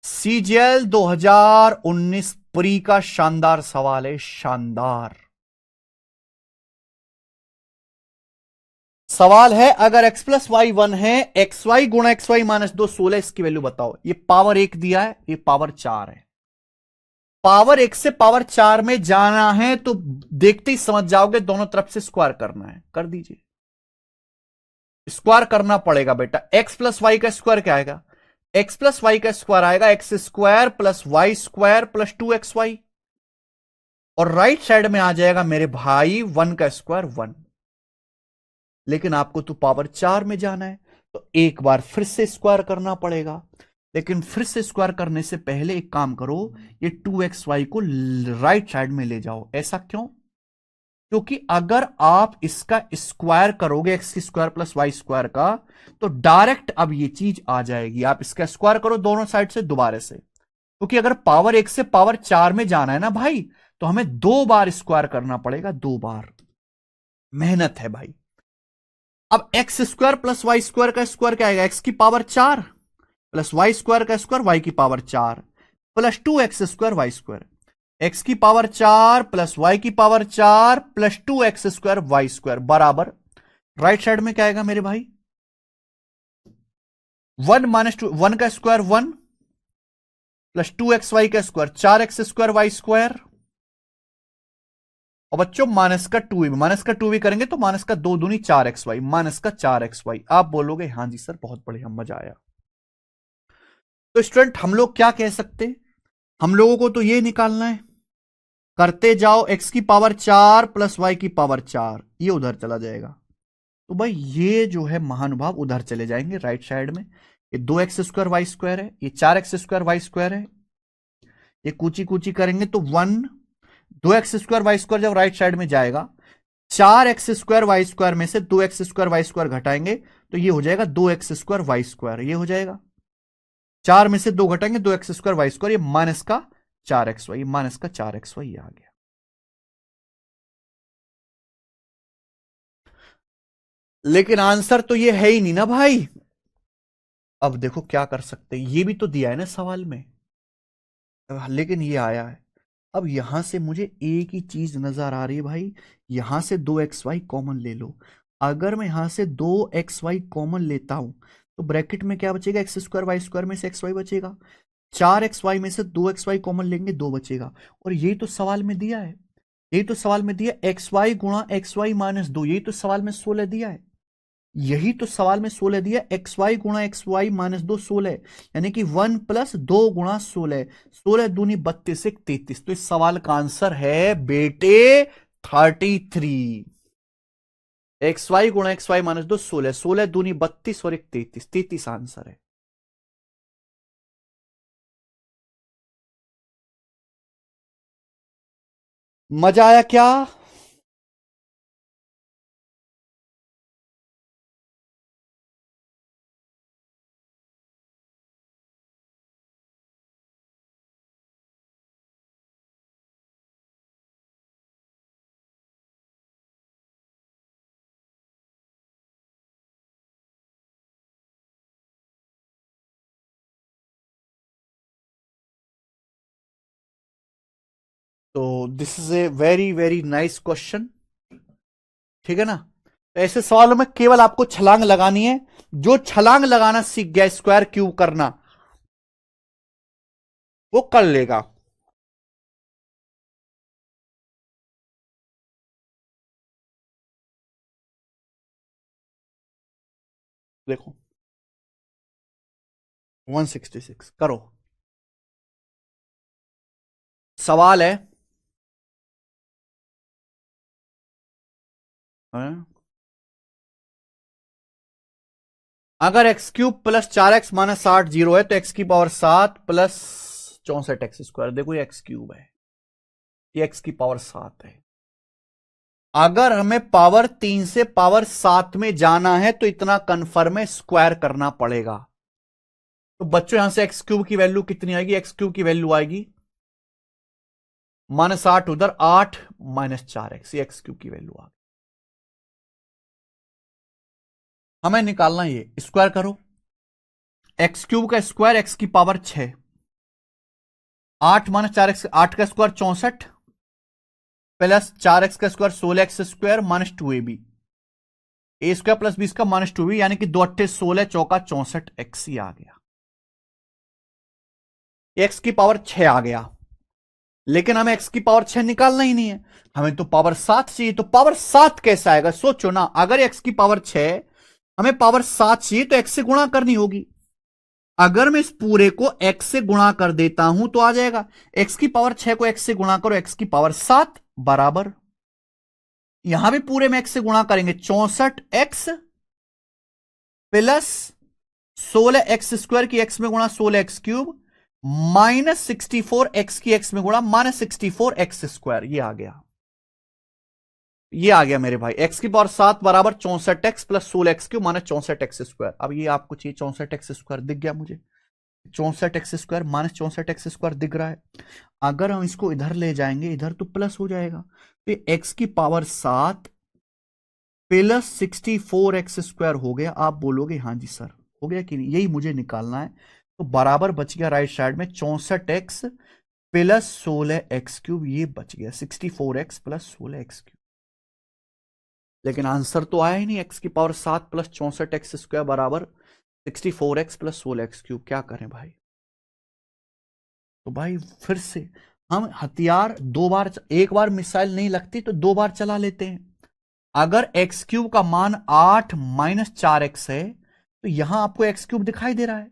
सीजीएल 2019 प्री का शानदार सवाल है, शानदार सवाल है। अगर x + y 1 है, xy × xy -2 16, इसकी वैल्यू बताओ। ये पावर 1 दिया है, ये पावर 4 है। पावर 1 से पावर 4 में जाना है तो देखते ही समझ जाओगे, दोनों तरफ से स्क्वायर करना है, कर दीजिए। स्क्वायर करना पड़ेगा बेटा। x + y का स्क्वायर क्या आएगा? x + y का स्क्वायर आएगा x² + y² + 2xy, और राइट साइड में आ जाएगा मेरे भाई 1 का स्क्वायर 1। लेकिन आपको तो पावर 4 में जाना है, तो एक बार फिर से स्क्वायर करना पड़ेगा। लेकिन फिर से स्क्वायर करने से पहले एक काम करो, ये 2xy को राइट साइड में ले जाओ। ऐसा क्यों? क्योंकि अगर आप इसका स्क्वायर करोगे x² + y² का, तो डायरेक्ट अब ये चीज आ जाएगी। आप इसका स्क्वायर करो दोनों साइड से दोबारा से, क्योंकि अगर पावर 1 से पावर 4 में जाना है ना भाई, तो हमें 2 बार स्क्वायर करना पड़ेगा, 2 बार मेहनत है भाई। अब x² + y² का स्क्वायर क्या आएगा? x की पावर 4 + y² का स्क्वायर y की पावर 4 + 2x² y²। x की पावर 4 + y की पावर 4 + 2x² y² बराबर राइट साइड में क्या आएगा मेरे भाई? 1 - 2, 1 का स्क्वायर 1 + 2xy का स्क्वायर 4x² y²। और बच्चों माइनस का 2 भी करेंगे तो माइनस का 2 दूनी 4xy, माइनस का 4xy। आप बोलोगे हाँ जी सर बहुत बढ़िया, मजा आया। तो स्टूडेंट हम लोग क्या कह सकते, हम लोगों को तो ये निकालना है, करते जाओ। x की पावर 4 + y की पावर 4, ये उधर चला जाएगा, तो भाई ये जो है महानुभाव उधर चले जाएंगे राइट साइड में। ये 2x² y² है, ये 4x² y² है, ये कूची कूची करेंगे तो 1, 2x² y² जब राइट साइड में जाएगा, 4x² y² में से 2x² y² घटाएंगे तो ये हो जाएगा 2x² y², ये हो जाएगा। 4 में से 2 घटाएंगे 2x² y², ये माइनस का 4xy, माइनस का 4xy आ गया। लेकिन आंसर तो ये है ही नहीं ना भाई। अब देखो क्या कर सकते हैं, ये भी तो दिया है ना सवाल में, लेकिन ये आया है। अब यहां से मुझे एक ही चीज नजर आ रही है भाई, यहां से 2xy कॉमन ले लो। अगर मैं यहां से 2xy कॉमन लेता हूं, तो ब्रैकेट में क्या बचेगा? x² y² में से xy बचेगा, 4xy में से 2xy कॉमन लेंगे 2 बचेगा। और यही तो सवाल में दिया है, यही तो सवाल में दिया xy × xy -2, यही तो सवाल में 16 दिया है। यही तो सवाल में 16 दिया, एक्स वाई गुणा एक्स वाई माइनस 2 16, यानी कि 1 प्लस 2 गुणा 16, 16 दूनी 32 एक 33। तो इस सवाल का आंसर है बेटे 33। एक्स वाई गुणा एक्स वाई माइनस 2 16, 16 दूनी 32 और एक 33, 33 आंसर है। मजा आया क्या? तो this is a very very nice question, ठीक है ना। तो ऐसे सवालों में केवल आपको छलांग लगानी है। जो छलांग लगाना सीख गया स्क्वायर क्यूब करना, वो कर लेगा। देखो 166 करो। सवाल है, हाँ? अगर x cube plus 4x minus 8 zero है तो एक्स की पावर 7 प्लस 64x²। देखो ये एक्स क्यूब है, ये एक्स की पावर 7 है। अगर हमें पावर 3 से पावर 7 में जाना है तो इतना कन्फर्म है, स्क्वायर करना पड़ेगा। तो बच्चों यहां से एक्स क्यूब की वैल्यू कितनी आएगी? एक्स क्यूब की वैल्यू आएगी -8 उधर 8 माइनस 4x, ये एक्स क्यूब की वैल्यू आ गई। हमें निकालना ये, स्क्वायर करो। एक्स क्यूब का स्क्वायर एक्स की पावर 6, 8 माइनस 4x, 8 का स्क्वायर 64 प्लस 4x का square 16x² minus 2ab, a square plus b square minus 2b, यानी कि 2 अट्ठे 16 चौका 64x ही आ गया। एक्स की पावर 6 आ गया, लेकिन हमें एक्स की पावर 6 निकालना ही नहीं है, हमें तो पावर 7 चाहिए। तो पावर 7 कैसा आएगा? सोचो ना, अगर एक्स की पावर 6 हमें पावर 7 चाहिए तो एक्स से गुणा करनी होगी। अगर मैं इस पूरे को एक्स से गुणा कर देता हूं तो आ जाएगा, एक्स की पावर 6 को एक्स से गुणा करो, एक्स की पावर 7 बराबर, यहां भी पूरे में एक्स से गुणा करेंगे, 64x प्लस 16x² की एक्स में गुणा 16x³ माइनस 64x की एक्स में गुणा माइनस 64x²। ये आ गया, ये आ गया मेरे भाई। एक्स की पावर 7 बराबर 64x plus 16x³ minus 64x²। अब ये आपको चाहिए 64x², दिख गया मुझे, 64x² माइनस 64x² दिख रहा है। अगर हम इसको इधर ले जाएंगे, इधर तो प्लस हो जाएगा, तो एक्स की पावर 7 प्लस 64x² हो गया। आप बोलोगे हाँ जी सर हो गया कि नहीं, यही मुझे निकालना है। तो बराबर बच गया राइट साइड में 64x प्लस 16x³, ये बच गया 64x प्लस 16x³। लेकिन आंसर तो आया ही नहीं, एक्स की पावर 7 प्लस 64x² बराबर 64x प्लस 16x³। क्या करें भाई? तो भाई फिर से हम हथियार दो बार, एक बार मिसाइल नहीं लगती तो दो बार चला लेते हैं। अगर एक्स क्यूब का मान 8 माइनस 4x है तो यहां आपको एक्स क्यूब दिखाई दे रहा है,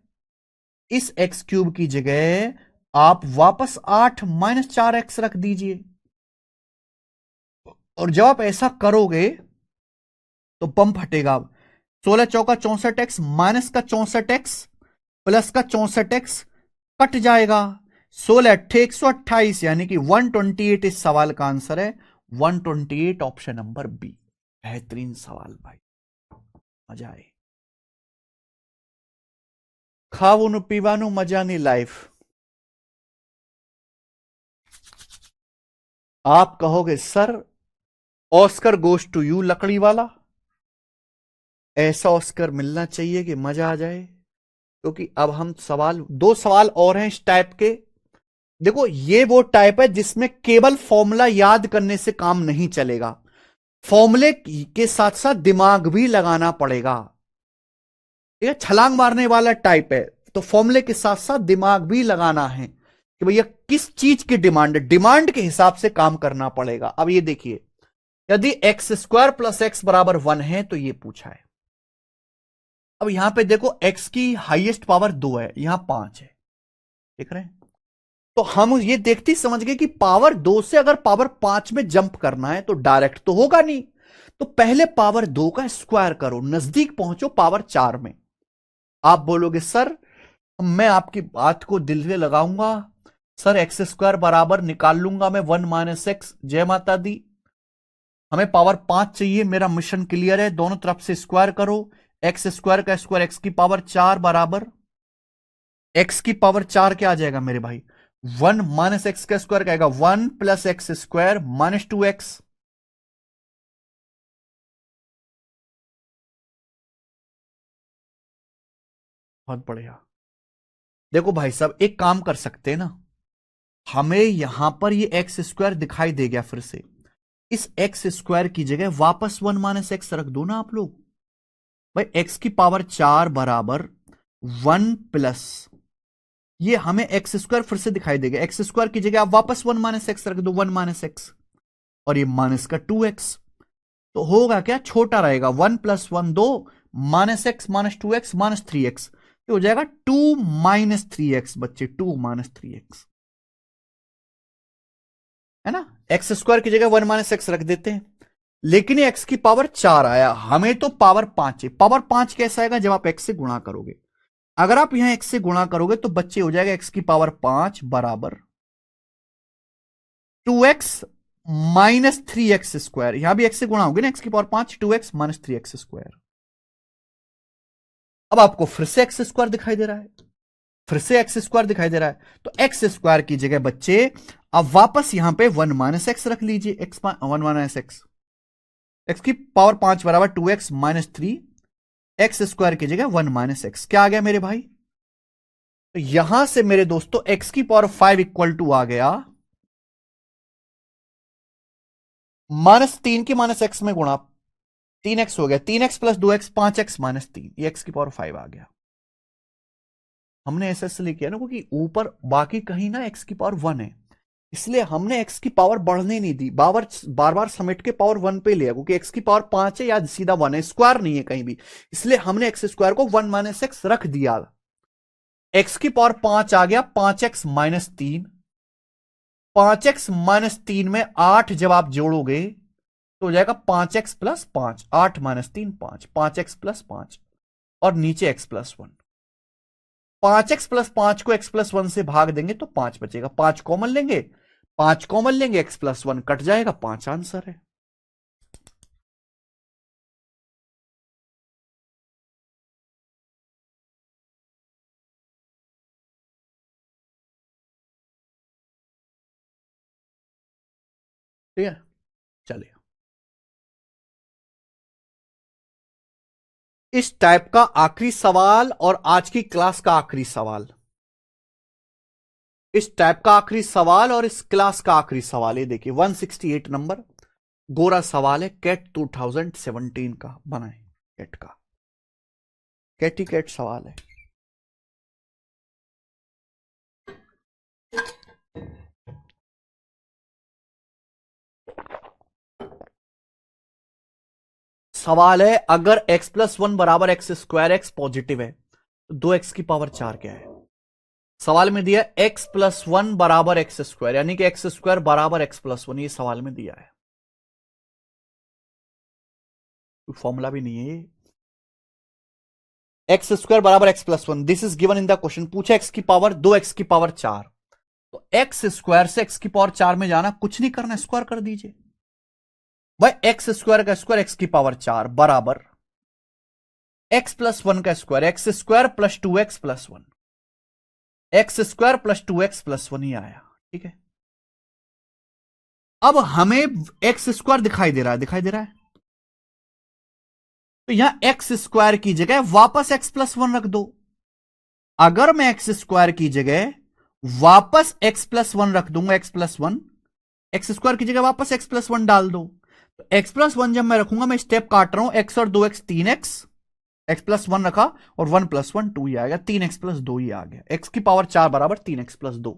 इस एक्स क्यूब की जगह आप वापस 8 माइनस 4x रख दीजिए। और जब आप ऐसा करोगे तो बम फटेगा। 16 चौका 64x माइनस का 64x प्लस का 64x कट जाएगा, 16 अट्ठे 128, यानी कि 128 इस सवाल का आंसर है। 128 ऑप्शन नंबर बी। बेहतरीन सवाल भाई, मजा आए। खावनु पीवानु मजानी लाइफ। आप कहोगे sir Oscar goes to you लकड़ी वाला, ऐसा ऑस्कर मिलना चाहिए कि मजा आ जाए। क्योंकि अब हम सवाल, दो सवाल और हैं इस टाइप के। देखो ये वो टाइप है जिसमें केवल फॉर्मूला याद करने से काम नहीं चलेगा, फॉर्मूले के साथ साथ दिमाग भी लगाना पड़ेगा। ठीक है, छलांग मारने वाला टाइप है, तो फॉर्मूले के साथ साथ दिमाग भी लगाना है कि भैया किस चीज की डिमांड है, डिमांड के हिसाब से काम करना पड़ेगा। अब ये देखिए, यदि x² प्लस x बराबर 1 है तो ये पूछा है, अब यहां पे देखो x की हाईएस्ट पावर 2 है, यहां 5 है, देख रहे हैं। तो हम ये देखते ही समझ गए कि पावर 2 से अगर पावर 5 में जंप करना है तो डायरेक्ट तो होगा नहीं, तो पहले पावर 2 का स्क्वायर करो, नजदीक पहुंचो पावर 4 में। आप बोलोगे सर मैं आपकी बात को दिल में लगाऊंगा सर, एक्स स्क्वायर बराबर निकाल लूंगा मैं 1 माइनस एक्स। जय माता दी, हमें पावर 5 चाहिए, मेरा मिशन क्लियर है, दोनों तरफ से स्क्वायर करो। एक्स स्क्वायर का स्क्वायर एक्स की पावर 4 बराबर एक्स की पावर 4 क्या आ जाएगा मेरे भाई, 1 माइनस एक्स का स्क्वायर क्या आएगा, 1 plus x square minus 2x। बहुत बढ़िया। देखो भाई साहब एक काम कर सकते हैं ना, हमें यहां पर ये एक्स स्क्वायर दिखाई दे गया, फिर से इस एक्स स्क्वायर की जगह वापस 1 माइनस एक्स रख दो ना आप लोग। भाई एक्स की पावर 4 बराबर 1 प्लस, ये हमें एक्स स्क्वायर फिर से दिखाई देगा, एक्स स्क्वायर की जगह आप वापस 1 माइनस एक्स रख दो, 1 माइनस एक्स, और ये माइनस का 2x। तो होगा क्या, छोटा रहेगा, 1 plus 1 2, minus x minus 2x minus 3x, तो हो जाएगा 2 माइनस 3x बच्चे, 2 माइनस 3x, है ना। एक्स स्क्वायर की जगह 1 माइनस एक्स रख देते हैं, लेकिन ये एक्स की पावर 4 आया, हमें तो पावर 5 है। पावर 5 कैसा आएगा, जब आप एक्स से गुणा करोगे, अगर आप यहां एक्स से गुणा करोगे तो बच्चे हो जाएगा एक्स की पावर 5 बराबर 2x माइनस 3x स्क्वायर, यहां भी एक्स से गुणा होगी ना, एक्स की power 5, 2x minus 3x square. अब आपको फिर से एक्स स्क्वायर दिखाई दे रहा है, फिर से एक्स स्क्वायर दिखाई दे रहा है, तो एक्स स्क्वायर की जगह बच्चे अब वापस यहां पे 1 माइनस एक्स रख लीजिए, एक्स 1 माइनस एक्स, एक्स की पावर 5 बराबर 2x माइनस 3, एक्स स्क्वायर की जगह 1 माइनस एक्स, क्या आ गया मेरे भाई, तो यहां से मेरे दोस्तों एक्स की पावर 5 इक्वल टू आ गया -3 की माइनस एक्स में गुणा, 3x हो गया, 3x plus 2x 5x minus 3, ये एक्स की पावर 5 आ गया। हमने ऐसा इसलिए किया ना क्योंकि ऊपर बाकी कहीं ना एक्स की पावर 1 है, इसलिए हमने एक्स की पावर बढ़ने नहीं दी, बार बार समेट के पावर 1 पे लिया, क्योंकि एक्स की पावर 5 है या सीधा 1 है, स्क्वायर नहीं है कहीं भी, इसलिए हमने एक्स स्क्वायर को 1 माइनस एक्स रख दिया। एक्स की पावर 5 आ गया 5x माइनस 3, 5x माइनस 3 में 8 जब आप जोड़ोगे तो हो जाएगा 5x plus 5, 8 minus 3 5, 5x plus 5, और नीचे x प्लस 1, 5x प्लस 5 को x प्लस 1 से भाग देंगे तो 5 बचेगा, 5 कॉमन लेंगे, 5 कॉमन लेंगे, x प्लस 1 कट जाएगा, 5 आंसर है। ठीक है, चलिए इस टाइप का आखिरी सवाल और आज की क्लास का आखिरी सवाल, इस टाइप का आखिरी सवाल और इस क्लास का आखिरी सवाल, ये देखिए 168 नंबर गोरा सवाल है, कैट 2017 का बनाए, कैट का कैट सवाल है। सवाल है अगर x प्लस 1 बराबर एक्स स्क्वायर एक्स पॉजिटिव है तो 2x की पावर 4 क्या है। सवाल में दिया x प्लस 1 बराबर एक्स स्क्वायर, यानी कि एक्स स्क्वायर बराबर एक्स प्लस 1, ये सवाल में दिया है, कोई फॉर्मूला भी नहीं है ये। एक्स स्क्वायर बराबर x plus 1, this is given in the question, पूछा x की पावर 2x की पावर 4, तो एक्स स्क्वायर से x की पावर 4 में जाना, कुछ नहीं करना, स्क्वायर कर दीजिए भाई, एक्स स्क्वायर का स्क्वायर एक्स की पावर 4 बराबर एक्स प्लस 1 का square, x square plus 2x plus 1, x square plus 2x plus 1 ही आया, ठीक है। अब हमें एक्स स्क्वायर दिखाई दे रहा है, दिखाई दे रहा है, तो यहां एक्स स्क्वायर की जगह वापस एक्स प्लस 1 रख दो। अगर मैं एक्स स्क्वायर की जगह वापस एक्स प्लस 1 रख दूंगा, एक्स प्लस 1, एक्स स्क्वायर की जगह वापस एक्स प्लस 1 डाल दो, तो एक्स प्लस 1 जब मैं रखूंगा, मैं स्टेप काट रहा हूं, एक्स और 2x 3x, एक्स प्लस 1 रखा और 1 प्लस 1 2 ही आएगा, 3x प्लस 2 ही आ गया, एक्स की पावर 4 बराबर 3x प्लस 2।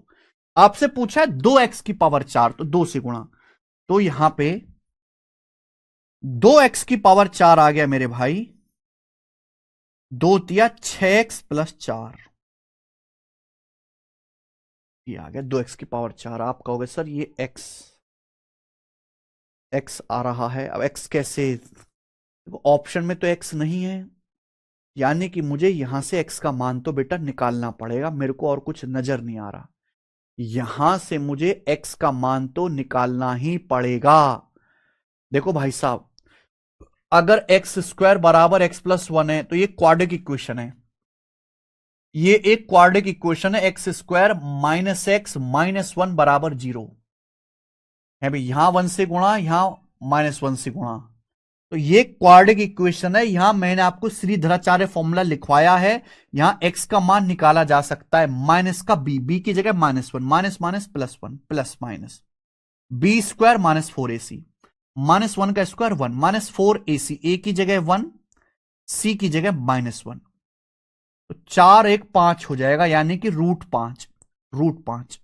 आपसे पूछा है 2x की पावर 4, तो 2 से गुणा, तो यहां पे 2x की पावर 4 आ गया मेरे भाई, 2 तिया 6x प्लस 4, ये आ गया 2x की पावर 4। आप कहोगे सर ये x आ रहा है, अब x कैसे? देखो ऑप्शन में तो x नहीं है, यानी कि मुझे यहां से x का मान तो बेटा निकालना पड़ेगा, मेरे को और कुछ नजर नहीं आ रहा। यहां से मुझे x का मान तो निकालना ही पड़ेगा। देखो भाई साहब, अगर एक्स स्क्वायर बराबर एक्स प्लस 1 है तो ये क्वाड्रिक इक्वेशन है, ये एक क्वाड्रिक इक्वेशन है। X square minus x minus 1 बराबर 0 है भाई, यहां 1 से गुणा, यहां माइनस 1 से गुणा, तो ये क्वाड्रिक इक्वेशन है। यहां मैंने आपको श्रीधराचार्य फॉर्मूला लिखवाया है, यहां एक्स का मान निकाला जा सकता है माइनस का बी की जगह -1, minus minus plus 1 plus minus B square minus 4ac, -1 का स्क्वायर 1, -4ac, ए की जगह 1, सी की जगह -1, तो 4 1 5 हो जाएगा, यानी कि √5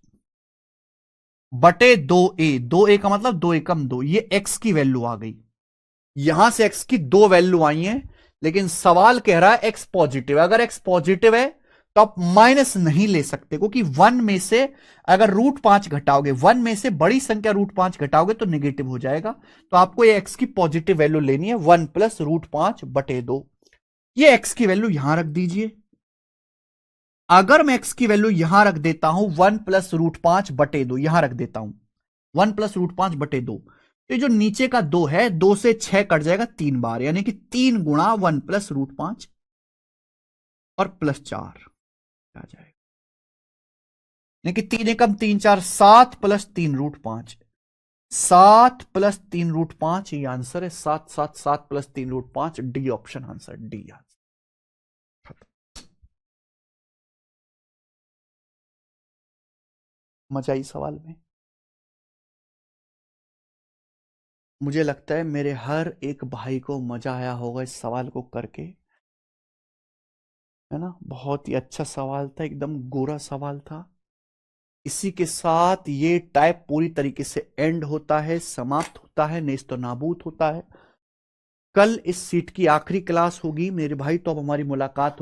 बटे 2a, 2a का मतलब 2 एकम 2, ये x की वैल्यू आ गई। यहां से x की 2 वैल्यू आई हैं, लेकिन सवाल कह रहा है x पॉजिटिव है। अगर x पॉजिटिव है तो आप माइनस नहीं ले सकते, क्योंकि 1 में से अगर √5 घटाओगे, 1 में से बड़ी संख्या √5 घटाओगे तो नेगेटिव हो जाएगा। तो आपको ये x की पॉजिटिव वैल्यू लेनी है, 1 प्लस √5 बटे 2। ये x की वैल्यू यहां रख दीजिए। अगर मैं x की वैल्यू यहां रख देता हूं 1 प्लस √5 बटे 2, यहां रख देता हूं 1 प्लस √5 बटे 2, तो जो नीचे का 2 है, 2 से 6 कट जाएगा 3 बार, यानी कि 3 गुणा 1 प्लस √5 और प्लस 4 आ जाएगा, यानी कि 3 एकम 3 4, 7 प्लस 3 √5, 7 प्लस 3 √5, ये आंसर है। 7 7 7 plus 3 √5, D option answer, D answer. मजा आई सवाल में? मुझे लगता है मेरे हर एक भाई को मजा आया होगा इस सवाल को करके, है ना? बहुत ही अच्छा सवाल था, एकदम गोरा सवाल था। इसी के साथ ये टाइप पूरी तरीके से एंड होता है, समाप्त होता है, नेस्तो नाबूद होता है। कल इस सीट की आखिरी क्लास होगी मेरे भाई, तो अब हमारी मुलाकात होगी।